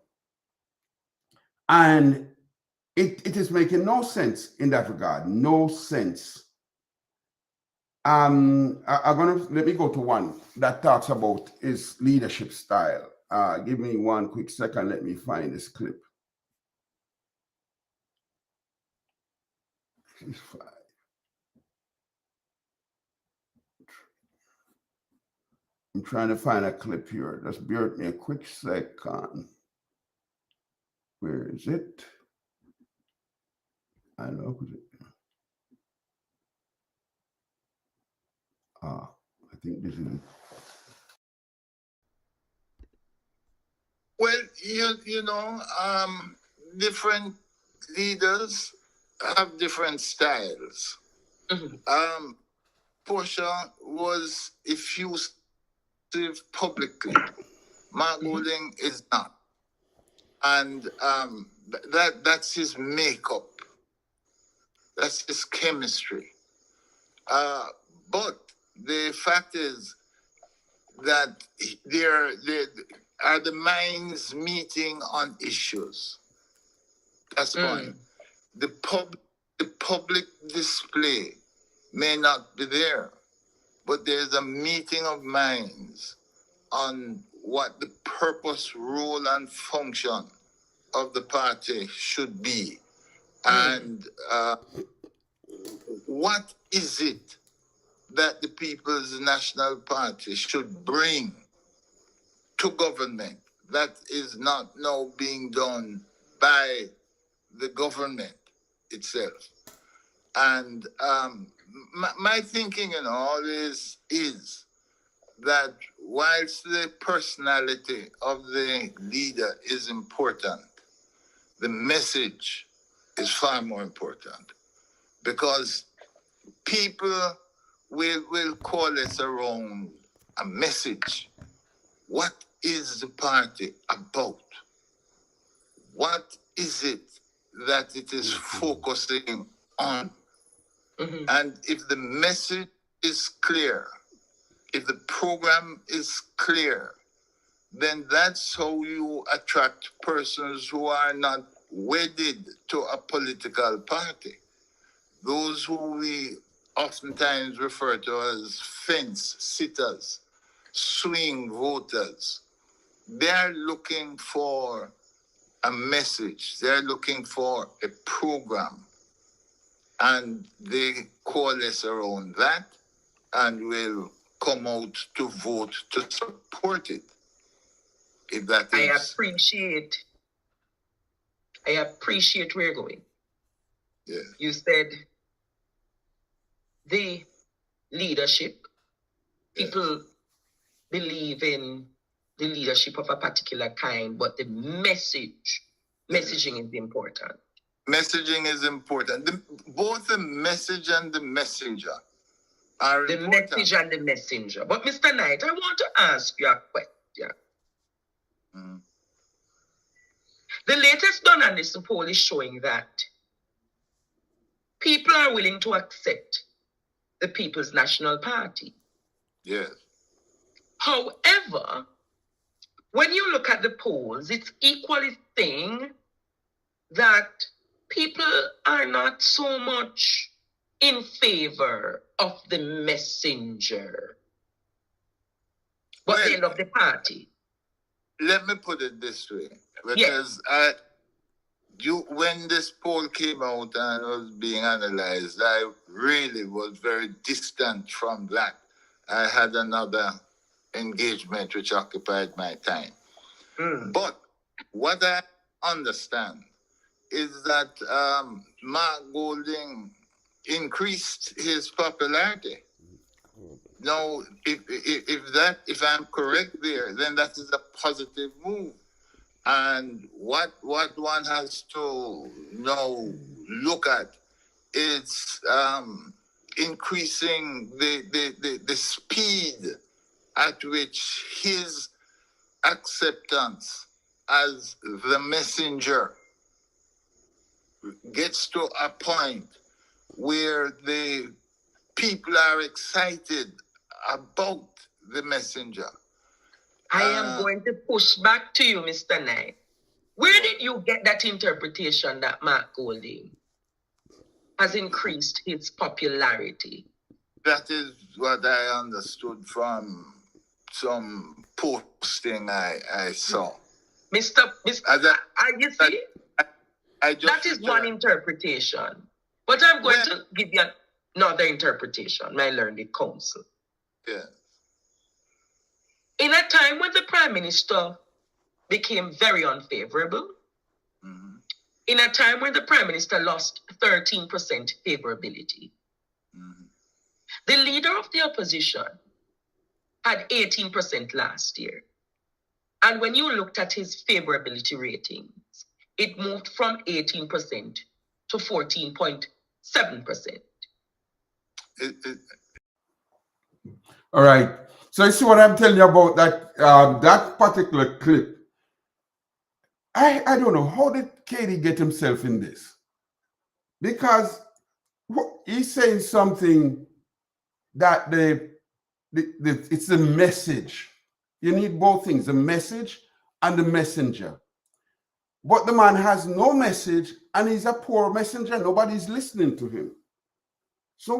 And it is making no sense in that regard. No sense. I'm gonna let me go to one that talks about his leadership style. Give me one quick second. Let me find this clip. I'm trying to find a clip here. Just bear with me a quick second. Where is it? I know. I think this is it. Well, different leaders have different styles. Mm-hmm. Portia was effusive publicly. Mark Golding is not. And that's his makeup. That's his chemistry. But the fact is that there are the minds meeting on issues. That's fine. The public display may not be there, but there's a meeting of minds on what the purpose, role, and function of the party should be. And what is it that the People's National Party should bring to government that is not now being done by the government itself? And my thinking always is that whilst the personality of the leader is important, the message is far more important, because people will coalesce around a message. What is the party about? What is it that it is focusing on? And if the message is clear, if the program is clear, then that's how you attract persons who are not wedded to a political party. Those who we oftentimes refer to as fence sitters, swing voters. They're looking for a message. They're looking for a program. And they coalesce around that and will come out to vote to support it. If that is... I appreciate where you're going. Yeah. You said the leadership, people believe in the leadership of a particular kind, but the messaging is important. Messaging is important. Both the message and the messenger are the important. The message and the messenger. But Mr. Knight, I want to ask you a question. The latest done on this poll is showing that people are willing to accept the People's National Party. Yes. However, when you look at the polls, it's equally saying that people are not so much in favor of the messenger, but they love the party. Let me put it this way, because when this poll came out and was being analyzed, I really was very distant from that. I had another engagement which occupied my time. But what I understand is that Mark Golding increased his popularity. Now, if I'm correct there, then that is a positive move. And what one has to now look at is increasing the speed at which his acceptance as the messenger gets to a point where the people are excited about the messenger. I am going to push back to you, Mr. Knight. Where did you get that interpretation that Mark Golding has increased his popularity? That is what I understood from some posting I saw. You see, that is one interpretation. But I'm going to give you another interpretation, my learned counsel. Yeah. In a time when the Prime Minister became very unfavorable, in a time when the Prime Minister lost 13% favorability, the leader of the opposition had 18% last year. And when you looked at his favorability ratings, it moved from 18% to 14.7%. All right. So you see what I'm telling you about that that particular clip. I don't know, how did Katie get himself in this? Because he's saying something that it's the message. You need both things, the message and the messenger. But the man has no message and he's a poor messenger. Nobody's listening to him. So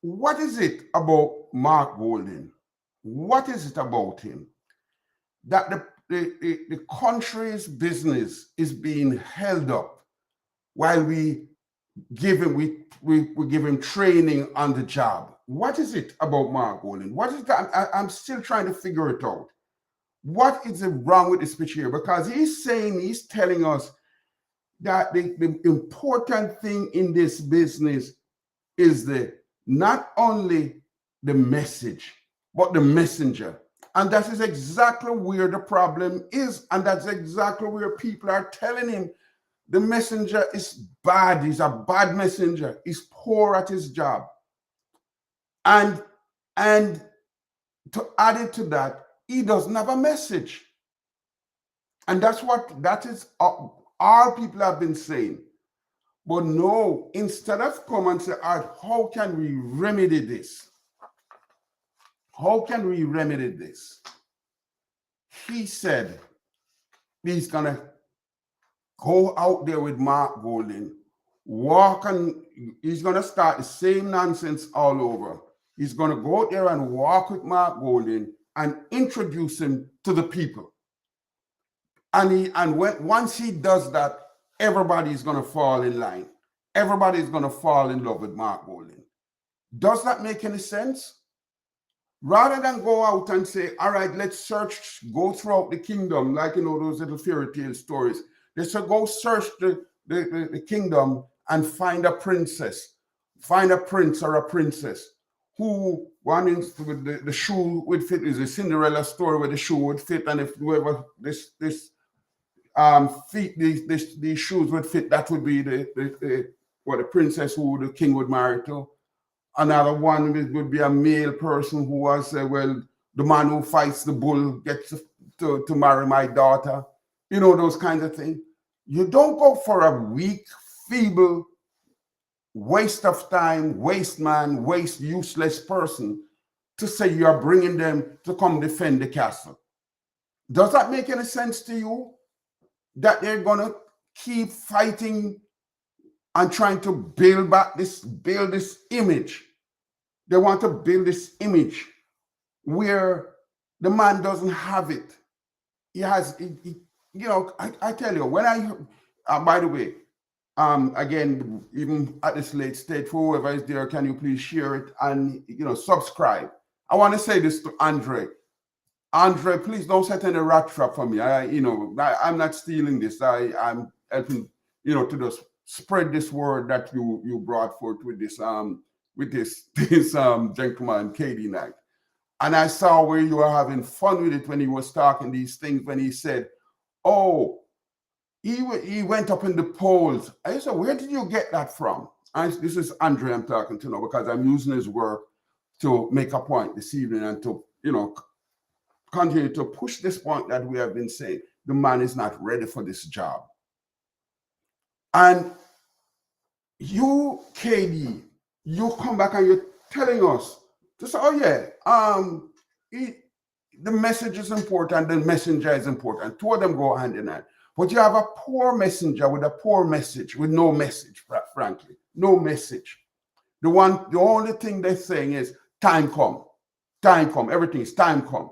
what is it about Mark Golding? What is it about him that the country's business is being held up while we give him training on the job? What is it about Mark Golding? What is that? I'm still trying to figure it out. What is wrong with this speech here? Because he's telling us that the important thing in this business is not only the message, but the messenger. And that is exactly where the problem is. And that's exactly where people are telling him the messenger is bad. He's a bad messenger. He's poor at his job. And to add it to that, he doesn't have a message. And that is all people have been saying. But no, instead of come and say, how can we remedy this? How can we remedy this? He said he's going to go out there with Mark Golding, he's going to start the same nonsense all over. He's going to go out there and walk with Mark Golding and introduce him to the people. Once he does that, everybody's going to fall in line. Everybody's going to fall in love with Mark Golding. Does that make any sense? Rather than go out and say, all right, let's go throughout the kingdom, like, those little fairy tale stories. They said, go search the kingdom and find a princess, find a prince or a princess who with the shoe would fit. Is a Cinderella story where the shoe would fit, and if whoever these shoes would fit, that would be the princess who the king would marry to. Another one would be a male person who was, the man who fights the bull gets to marry my daughter. Those kinds of things. You don't go for a weak, feeble, waste of time, waste man, waste useless person to say you are bringing them to come defend the castle. Does that make any sense to you? That they're going to keep fighting and trying to build this image. They want to build this image where the man doesn't have it. He has, I tell you, when by the way, again, even at this late stage, for whoever is there, can you please share it and, subscribe? I want to say this to Andre. Andre, please don't set any rat trap for me. I'm not stealing this. I'm helping, to just spread this word that you brought forth with this gentleman, Katie Knight. And I saw where you were having fun with it when he was talking these things, when he said, oh, he went up in the polls. I said, where did you get that from? And this is Andre I'm talking to now, because I'm using his work to make a point this evening and to, continue to push this point that we have been saying. The man is not ready for this job. And you, KD, you come back and you're telling us to say, oh yeah, the message is important, the messenger is important. Two of them go hand in hand. But you have a poor messenger with a poor message, with no message, frankly. No message. The only thing they're saying is time come. Time come. Everything is time come.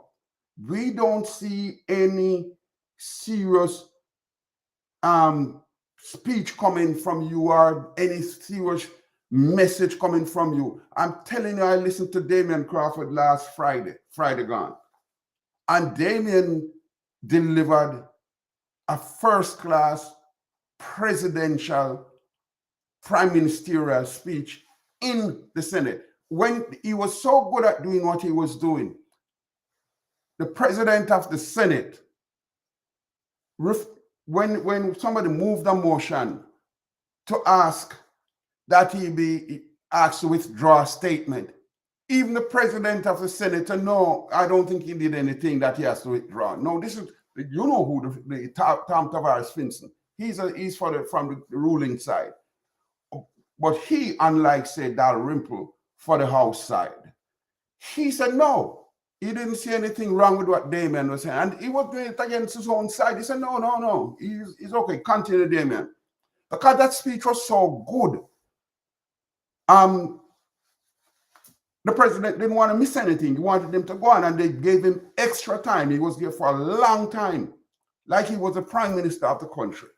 We don't see any serious speech coming from you or any serious message coming from you. I'm telling you, I listened to Damian Crawford last Friday gone. And Damian delivered a first-class presidential prime ministerial speech in the Senate. When he was so good at doing what he was doing, the president of the Senate, when somebody moved a motion to ask that he be asked to withdraw a statement, even the president of the Senate said, no, I don't think he did anything that he has to withdraw. No, this is, you know who Tom Tavares Finson. He's from the ruling side. But he, unlike, say, Dalrymple for the House side, he said no. He didn't see anything wrong with what Damian was saying. And he was doing it against his own side. He said, no. He's okay. Continue, Damian. Because that speech was so good. The president didn't want to miss anything. He wanted him to go on, and they gave him extra time. He was there for a long time, like he was the prime minister of the country.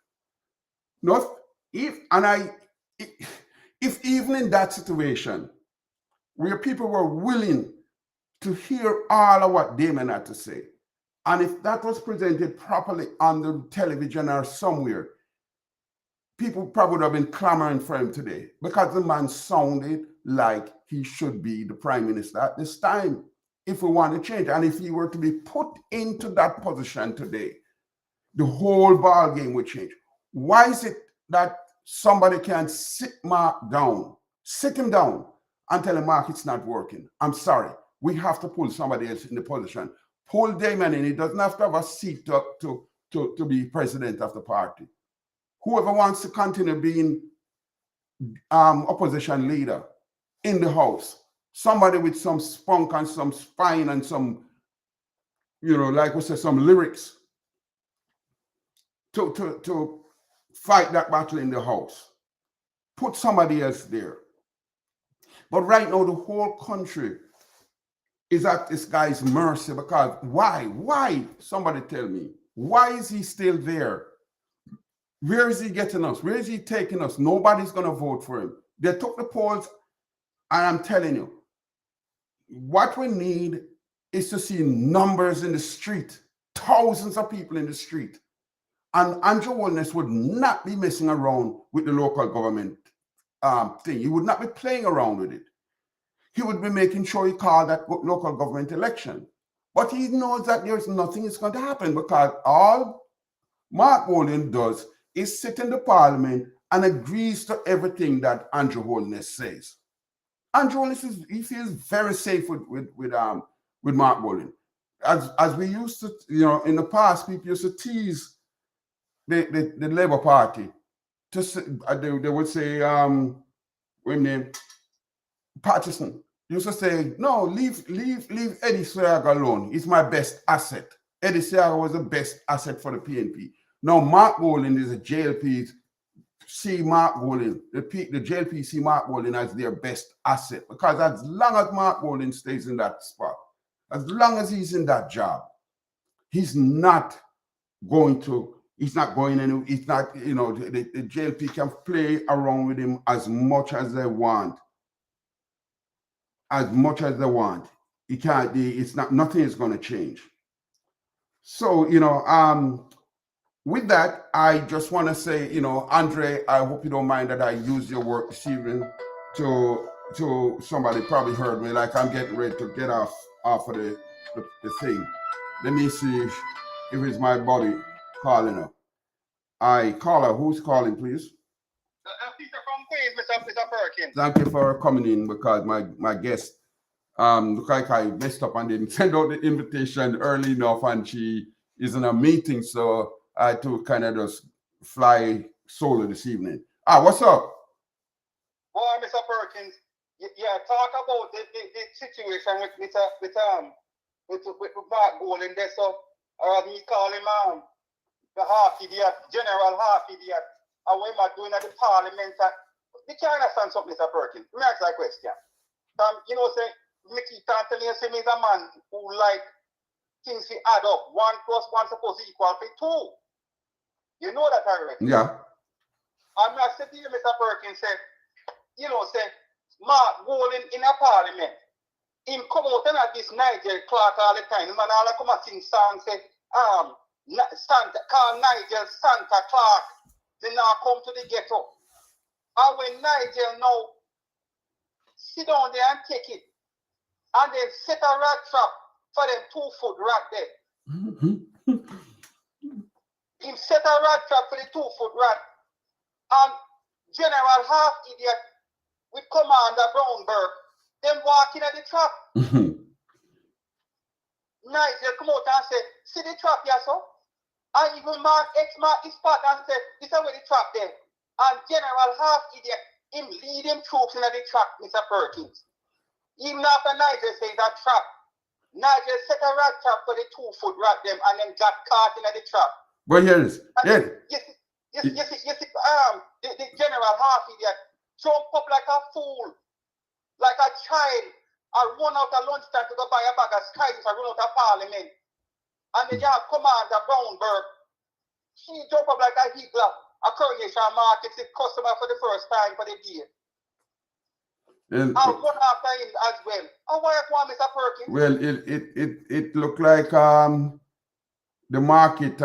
If even in that situation, where people were willing to hear all of what Damian had to say, and if that was presented properly on the television or somewhere, people probably would have been clamoring for him today, because the man sounded like he should be the prime minister at this time, if we want to change. And if he were to be put into that position today, the whole ball game would change. Why is it that somebody can sit Mark down, sit him down, and tell him, Mark, it's not working? I'm sorry. We have to pull somebody else in the position. Pull Damian in. He doesn't have to have a seat to be president of the party. Whoever wants to continue being opposition leader in the House, somebody with some spunk and some spine and some, like we say, some lyrics to fight that battle in the House. Put somebody else there. But right now, the whole country is at this guy's mercy, because why? Somebody tell me. Why is he still there? Where is he getting us? Where is he taking us? Nobody's going to vote for him. They took the polls, and I'm telling you, what we need is to see numbers in the street, thousands of people in the street. And Andrew Holness would not be messing around with the local government thing. He would not be playing around with it. He would be making sure he called that local government election. But he knows that there's nothing is going to happen, because all Mark Holness does is sit in the parliament and agrees to everything that Andrew Holness says. Andrew Holness he feels very safe with Mark Holness. As we used to, in the past, people used to tease the Labour Party. They would say, Patterson used to say, no, leave Eddie Seaga alone. He's my best asset. Eddie Seaga was the best asset for the PNP. Now, Mark Holness is a JLP. See Mark Holness, the JLP see Mark Holness as their best asset, because as long as Mark Holness stays in that spot, as long as he's in that job, he's not going anywhere. He's not, the JLP can play around with him as much as they want. He can't, nothing is going to change. So, with that, I just want to say, Andre, I hope you don't mind that I use your work this evening to somebody probably heard me, like I'm getting ready to get off of the thing. Let me see if it's my buddy calling up. Caller, who's calling, please? Peter from Queens, Mr. Perkins. Thank you for coming in, because my guest, look like I messed up and didn't send out the invitation early enough, and she is in a meeting, so I had to kind of just fly solo this evening. What's up? boy, Mr. Perkins, yeah, talk about the situation with Mark Gold and there, so he call him the half idiot, General half idiot, and what am I doing at the parliament? You can't understand something, Mr. Perkins. Let me ask that question. You know, say, Mickey can't tell me, say, he's a man who like things to add up. 1 plus 1 supposed to equal to 2. You know that already. Yeah. I'm not saying to you, Mr. Perkins, say, you know, say, Mark Gold in a parliament. Him come out and at this Nigel Clarke all the time. The man all come and sing songs, say, Santa, call Nigel Santa Clarke. They now come to the ghetto. And when Nigel now sit down there and take it, and then set a rat trap for them 2-foot rat there. Him set a rat trap for the 2-foot rat. And General half idiot with Commander Brownberg, them walking at the trap. Nigel come out and say, see the trap here, so? And even Mark his spot and say, this is where the trap there. And General half idiot, him lead him troops in the trap, Mr. Perkins. Even after Nigel says that trap, Nigel set a rat trap for the 2-foot rat them and then got caught in the trap. But here it is. You see, the General half idiot jump up like a fool, like a child, and run out of lunchtime to go buy a bag of skies and run out of parliament. And then you have Commander Brownberg. She jump up like a higgler, a Coronation Market customer for the first time for the day. And run after him as well. And why you want, Mr. Perkins? Well, it looked like the market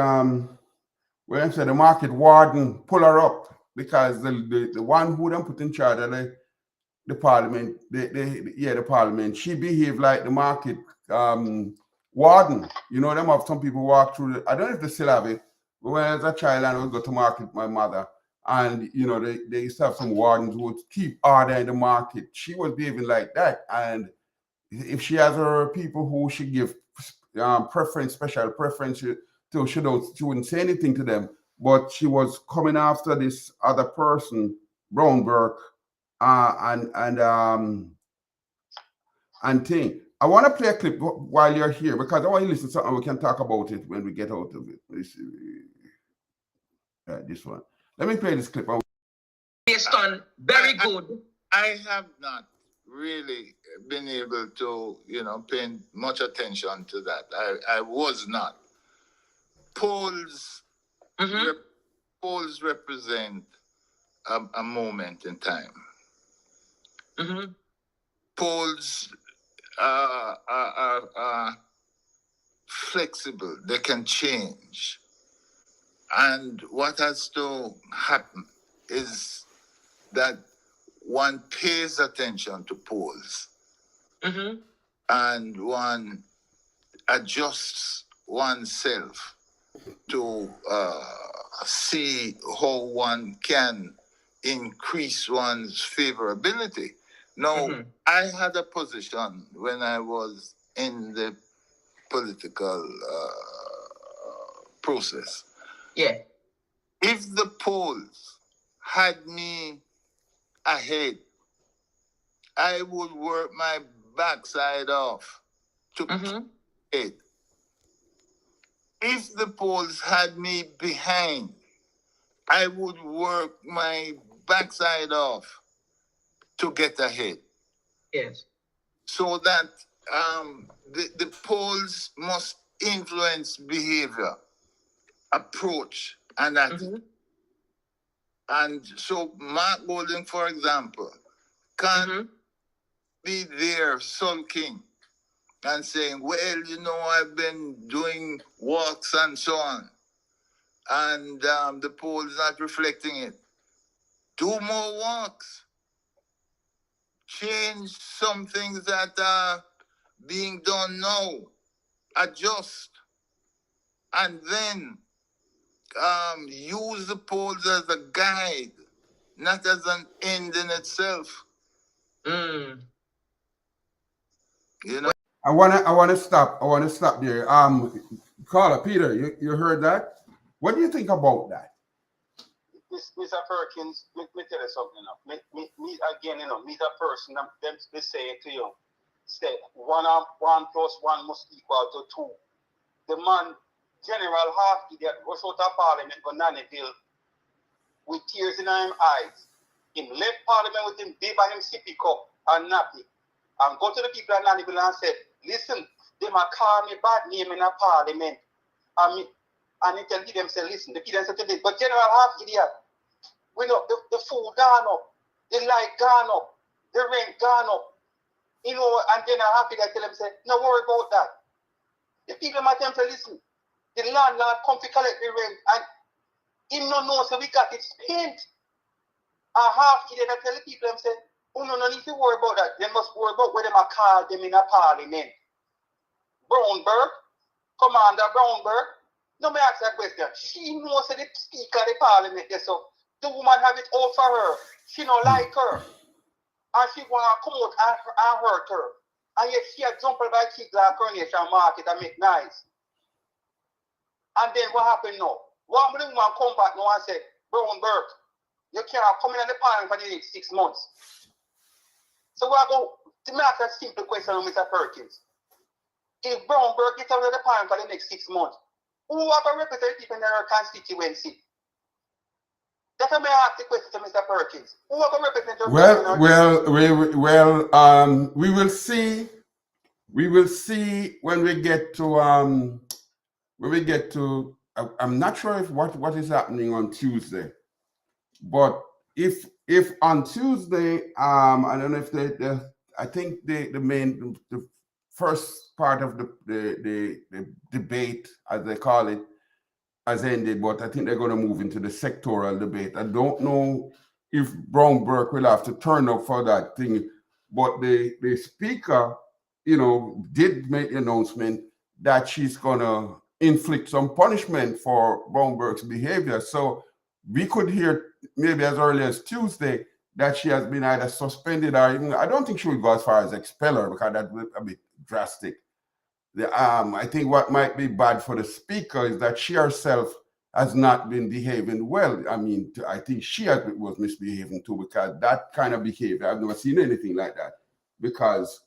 well, I said the market warden pull her up because the one who them put in charge of the parliament, the parliament, she behaved like the market warden. You know, them have some people walk through I don't know if they still have it, but when I was a child and I would go to market with my mother, and you know, they used to have some wardens who would keep order in the market. She was behaving like that, and if she has her people who she give special preference to, she wouldn't say anything to them, but she was coming after this other person, Brownberg, and thing. I want to play a clip while you're here because I want you to listen to something. We can talk about it when we get out of it. This one. Let me play this clip. Based on very good. I have not really been able to, pay much attention to that. I was not. Polls represent a moment in time. Polls are flexible. They can change. And what has to happen is that one pays attention to polls and one adjusts oneself to see how one can increase one's favorability. Now, I had a position when I was in the political process. Yeah. If the polls had me ahead, I would work my backside off to it. If the polls had me behind, I would work my backside off to get ahead. Yes. So that the polls must influence behavior, approach, and attitude. And so Mark Golding, for example, can't be there sulking and saying, well, I've been doing walks and so on, and the poll is not reflecting it. Do more walks. Change some things that are being done now. Adjust. And then use the polls as a guide, not as an end in itself. I wanna stop there. Carla, Peter, you heard that? What do you think about that? Mr. Perkins, me tell you something now. Me again, me's a person, them they say to you, say 1 plus 1 must equal to 2. The man, General Half Idiot, rush out of Parliament for Nannyville with tears in his eyes. Him left Parliament with him babe and him sippy cup and nappy. And go to the people at Nannyville and say, listen, they might call me bad name in a Parliament. And he tell them, say, listen, the people say to this, but General Half Idiot, we know the food gone up, the light gone up, the rent gone up. And then I have to tell them, say, no worry about that. The people might tell them, say, listen, the landlord come to collect the rent and he no know, so we got it spent. And half to them tell the people, them say, oh no need to worry about that. They must worry about whether I call them in a Parliament. Brownberg, Commander Brownberg, no me ask that question. She knows the Speaker of the Parliament, so the woman have it all for her. She don't like her. And she want to come out and hurt her. And yet she had jumped by kick like Coronation Market and make nice. And then what happened now? One woman come back now and say, Brownberg, you can't come in the Parliament for the next 6 months. So we are going to ask a simple question of Mr. Perkins. If Brownberg gets out of the Parliament for the next 6 months, who are going to represent people in their constituency? That's why I ask the question to Mr. Perkins. Who are going to represent your we will see. We will see when we get to I'm not sure if what is happening on Tuesday, but if on Tuesday, I don't know if I think the first part of the debate, as they call it, has ended, but I think they're going to move into the sectoral debate. I don't know if Brownberg will have to turn up for that thing, but the speaker, did make the announcement that she's going to inflict some punishment for Brownberg's behavior. So we could hear maybe as early as Tuesday that she has been either suspended or even, I don't think she would go as far as expel her because that would be a bit drastic. I think what might be bad for the speaker is that she herself has not been behaving well. I mean, I think she was misbehaving too, because that kind of behavior, I've never seen anything like that. Because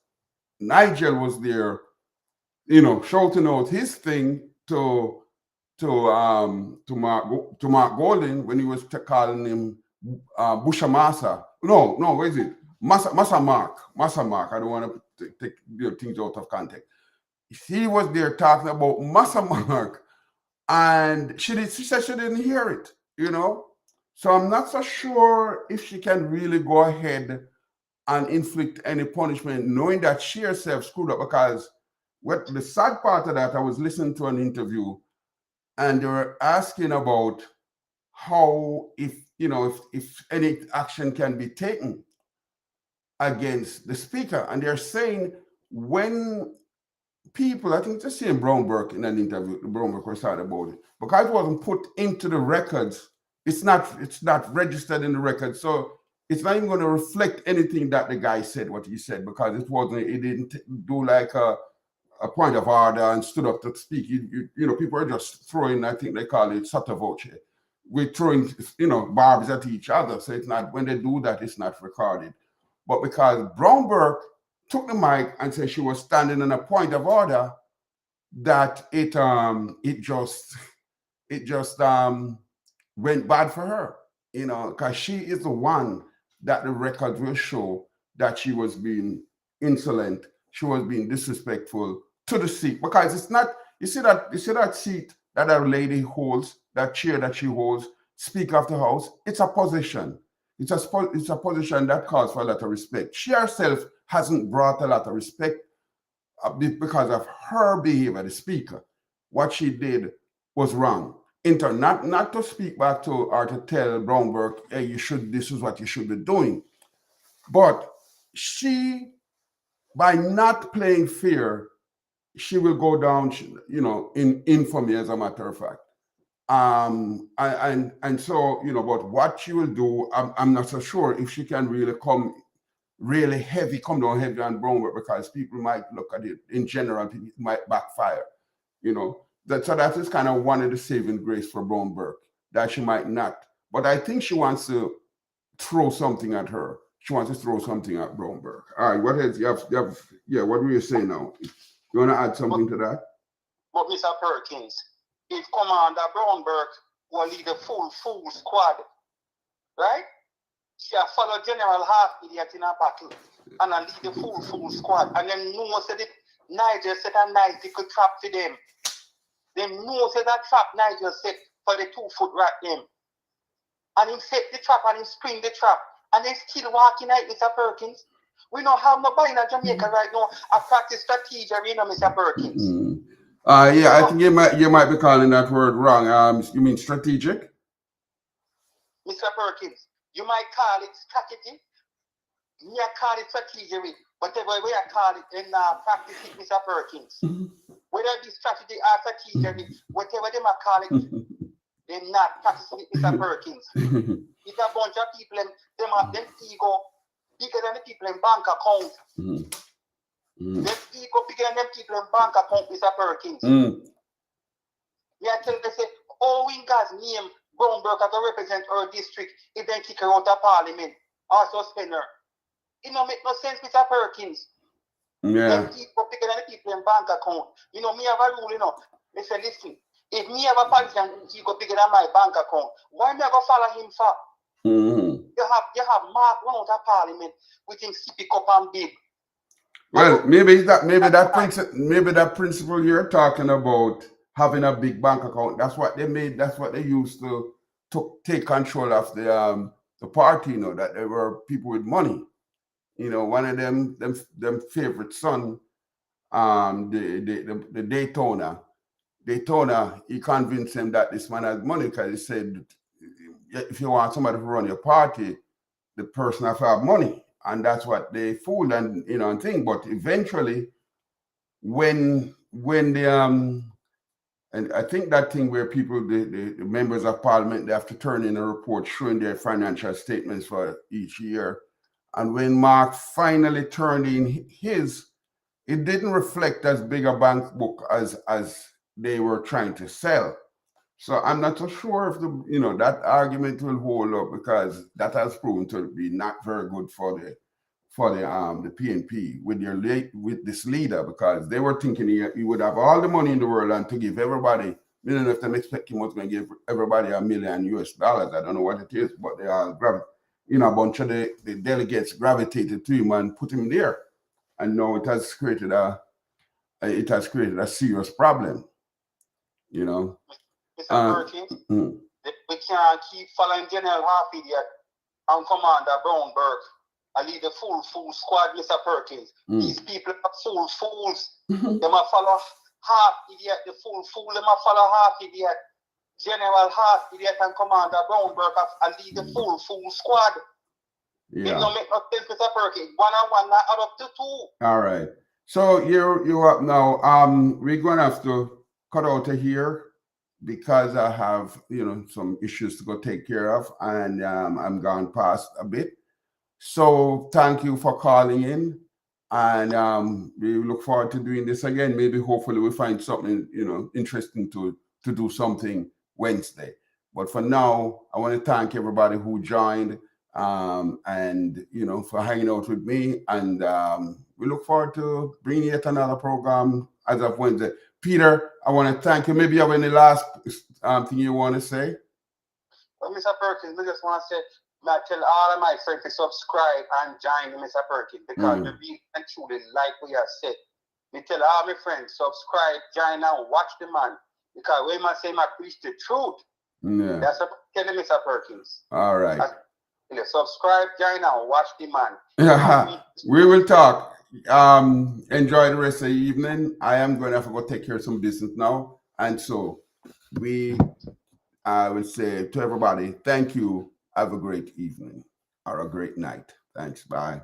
Nigel was there, shouting out his thing to Mark Golden when he was calling him Busha Massa. No, what is it? Massa Mark. I don't want to take things out of context. He was there talking about Massa Mark, and she said she didn't hear it, So I'm not so sure if she can really go ahead and inflict any punishment, knowing that she herself screwed up. Because what the sad part of that, I was listening to an interview, and they were asking about how, if any action can be taken against the speaker, and they're saying when people, I think just seeing Brownberg in an interview, Brownberg was talking about it, because it wasn't put into the records, it's not registered in the records, so it's not even going to reflect anything that the guy said, what he said, because he didn't do like a point of order and stood up to speak. People are just throwing, I think they call it sotto voce. We're throwing, barbs at each other, so it's not, when they do that, it's not recorded. But because Brownberg took the mic and said she was standing in a point of order, that it just went bad for her, because she is the one that the records will show that she was being insolent, she was being disrespectful to the seat. Because it's not, you see that seat that a lady holds, that chair that she holds, Speaker of the House, it's a position. It's a position that calls for a lot of respect. She herself hasn't brought a lot of respect because of her behavior, the speaker. What she did was wrong. Not to speak back to or to tell Brownberg, hey, this is what you should be doing. But she, by not playing fair, she will go down, in infamy, as a matter of fact. And so, but what she will do, I'm not so sure if she can really come down heavy on Brownberg, because people might look at it in general, it might backfire, So that is kind of one of the saving grace for Brownberg, that she might not. but I think she wants to throw something at her. She wants to throw something at Brownberg. All right, what else? You have yeah, what were you saying now? You want to add something to that? But Mr. Perkins, if Commander Brownberg will lead a full squad, right? She have followed General Half Idiot in a battle and I lead the full squad. And then know said it Niger set a nice little trap for them. Them know said that trap Niger set for the 2-foot rat them. And he set the trap and he spring the trap. And they still walking out, Mr. Perkins. We don't have nobody in Jamaica right now. I practice strategy, you know, Mr. Perkins. Yeah, I think you might be calling that word wrong. You mean strategic? Mr. Perkins, you might call it strategy. Me I call it strategy. Whatever way I call it, then practice it, Mr. Perkins. Whether it be strategy or strategy, whatever they might call it, they're not practicing it, Mr. Perkins. It's a bunch of people, them have them ego bigger than the people in bank account. Them ego bigger than them people in bank account, Mr. Perkins. Me I tell them, say, all wingers name Brownberg as to represent her district if they kick her out of parliament or suspend her. It don't make no sense, Mr. Perkins. Yeah. Them people bigger than the people in bank account. You know, me have a rule, you know. They say, listen, if me have a politician he go bigger than my bank account, why me I go follow him for? You have Mark run out of parliament with him sippy cup and big. Well, maybe that principle you're talking about, having a big bank account, that's what they used to take control of the party, you know, that there were people with money. You know, one of them favorite son, the Daytona, he convinced him that this man has money because he said, if you want somebody to run your party, the person has to have money. And that's what they fooled and, you know, and thing. But eventually, when the and I think that thing where people, the members of parliament, they have to turn in a report showing their financial statements for each year. And when Mark finally turned in his, it didn't reflect as big a bank book as they were trying to sell. So I'm not so sure if that argument will hold up, because that has proven to be not very good for the PNP with this leader, because they were thinking he would have all the money in the world and to give everybody. I don't know if they're expecting what's going to give everybody $1 million US. I don't know what it is, but they are a bunch of the delegates gravitated to him and put him there, and now it has created a serious problem. You know. Mr. Perkins, we can't keep following General Harvey yet and Commander Brownberg and lead the full squad, Mr. Perkins. These people are full fools. They might follow half idiot, the full fool, they might follow half idiot. General half idiot and Commander Brownberg and lead the full squad. Yeah. It don't make no sense, Mr. Perkins. 1 and 1 not add up to 2. All right. So you're up now. We're gonna have to cut out of here, because I have, some issues to go take care of, and I'm gone past a bit. So thank you for calling in, and we look forward to doing this again. Maybe, hopefully, we'll find something, interesting to do something Wednesday. But for now, I want to thank everybody who joined, and, for hanging out with me. And we look forward to bringing yet another program as of Wednesday. Peter, I want to thank you. Maybe you have any last thing you want to say? Well, Mr. Perkins, I just want to say, I tell all of my friends to subscribe and join Mr. Perkins, because we really and truly like what you have said. I tell all my friends, subscribe, join now, watch the man, because when I say I preach the truth, that's what I tell Mr. Perkins. All right. Subscribe, join now, watch the man. We will talk. Enjoy the rest of the evening. I am going to have to go take care of some business now, and so I will say to everybody, thank you. Have a great evening or a great night. Thanks. Bye.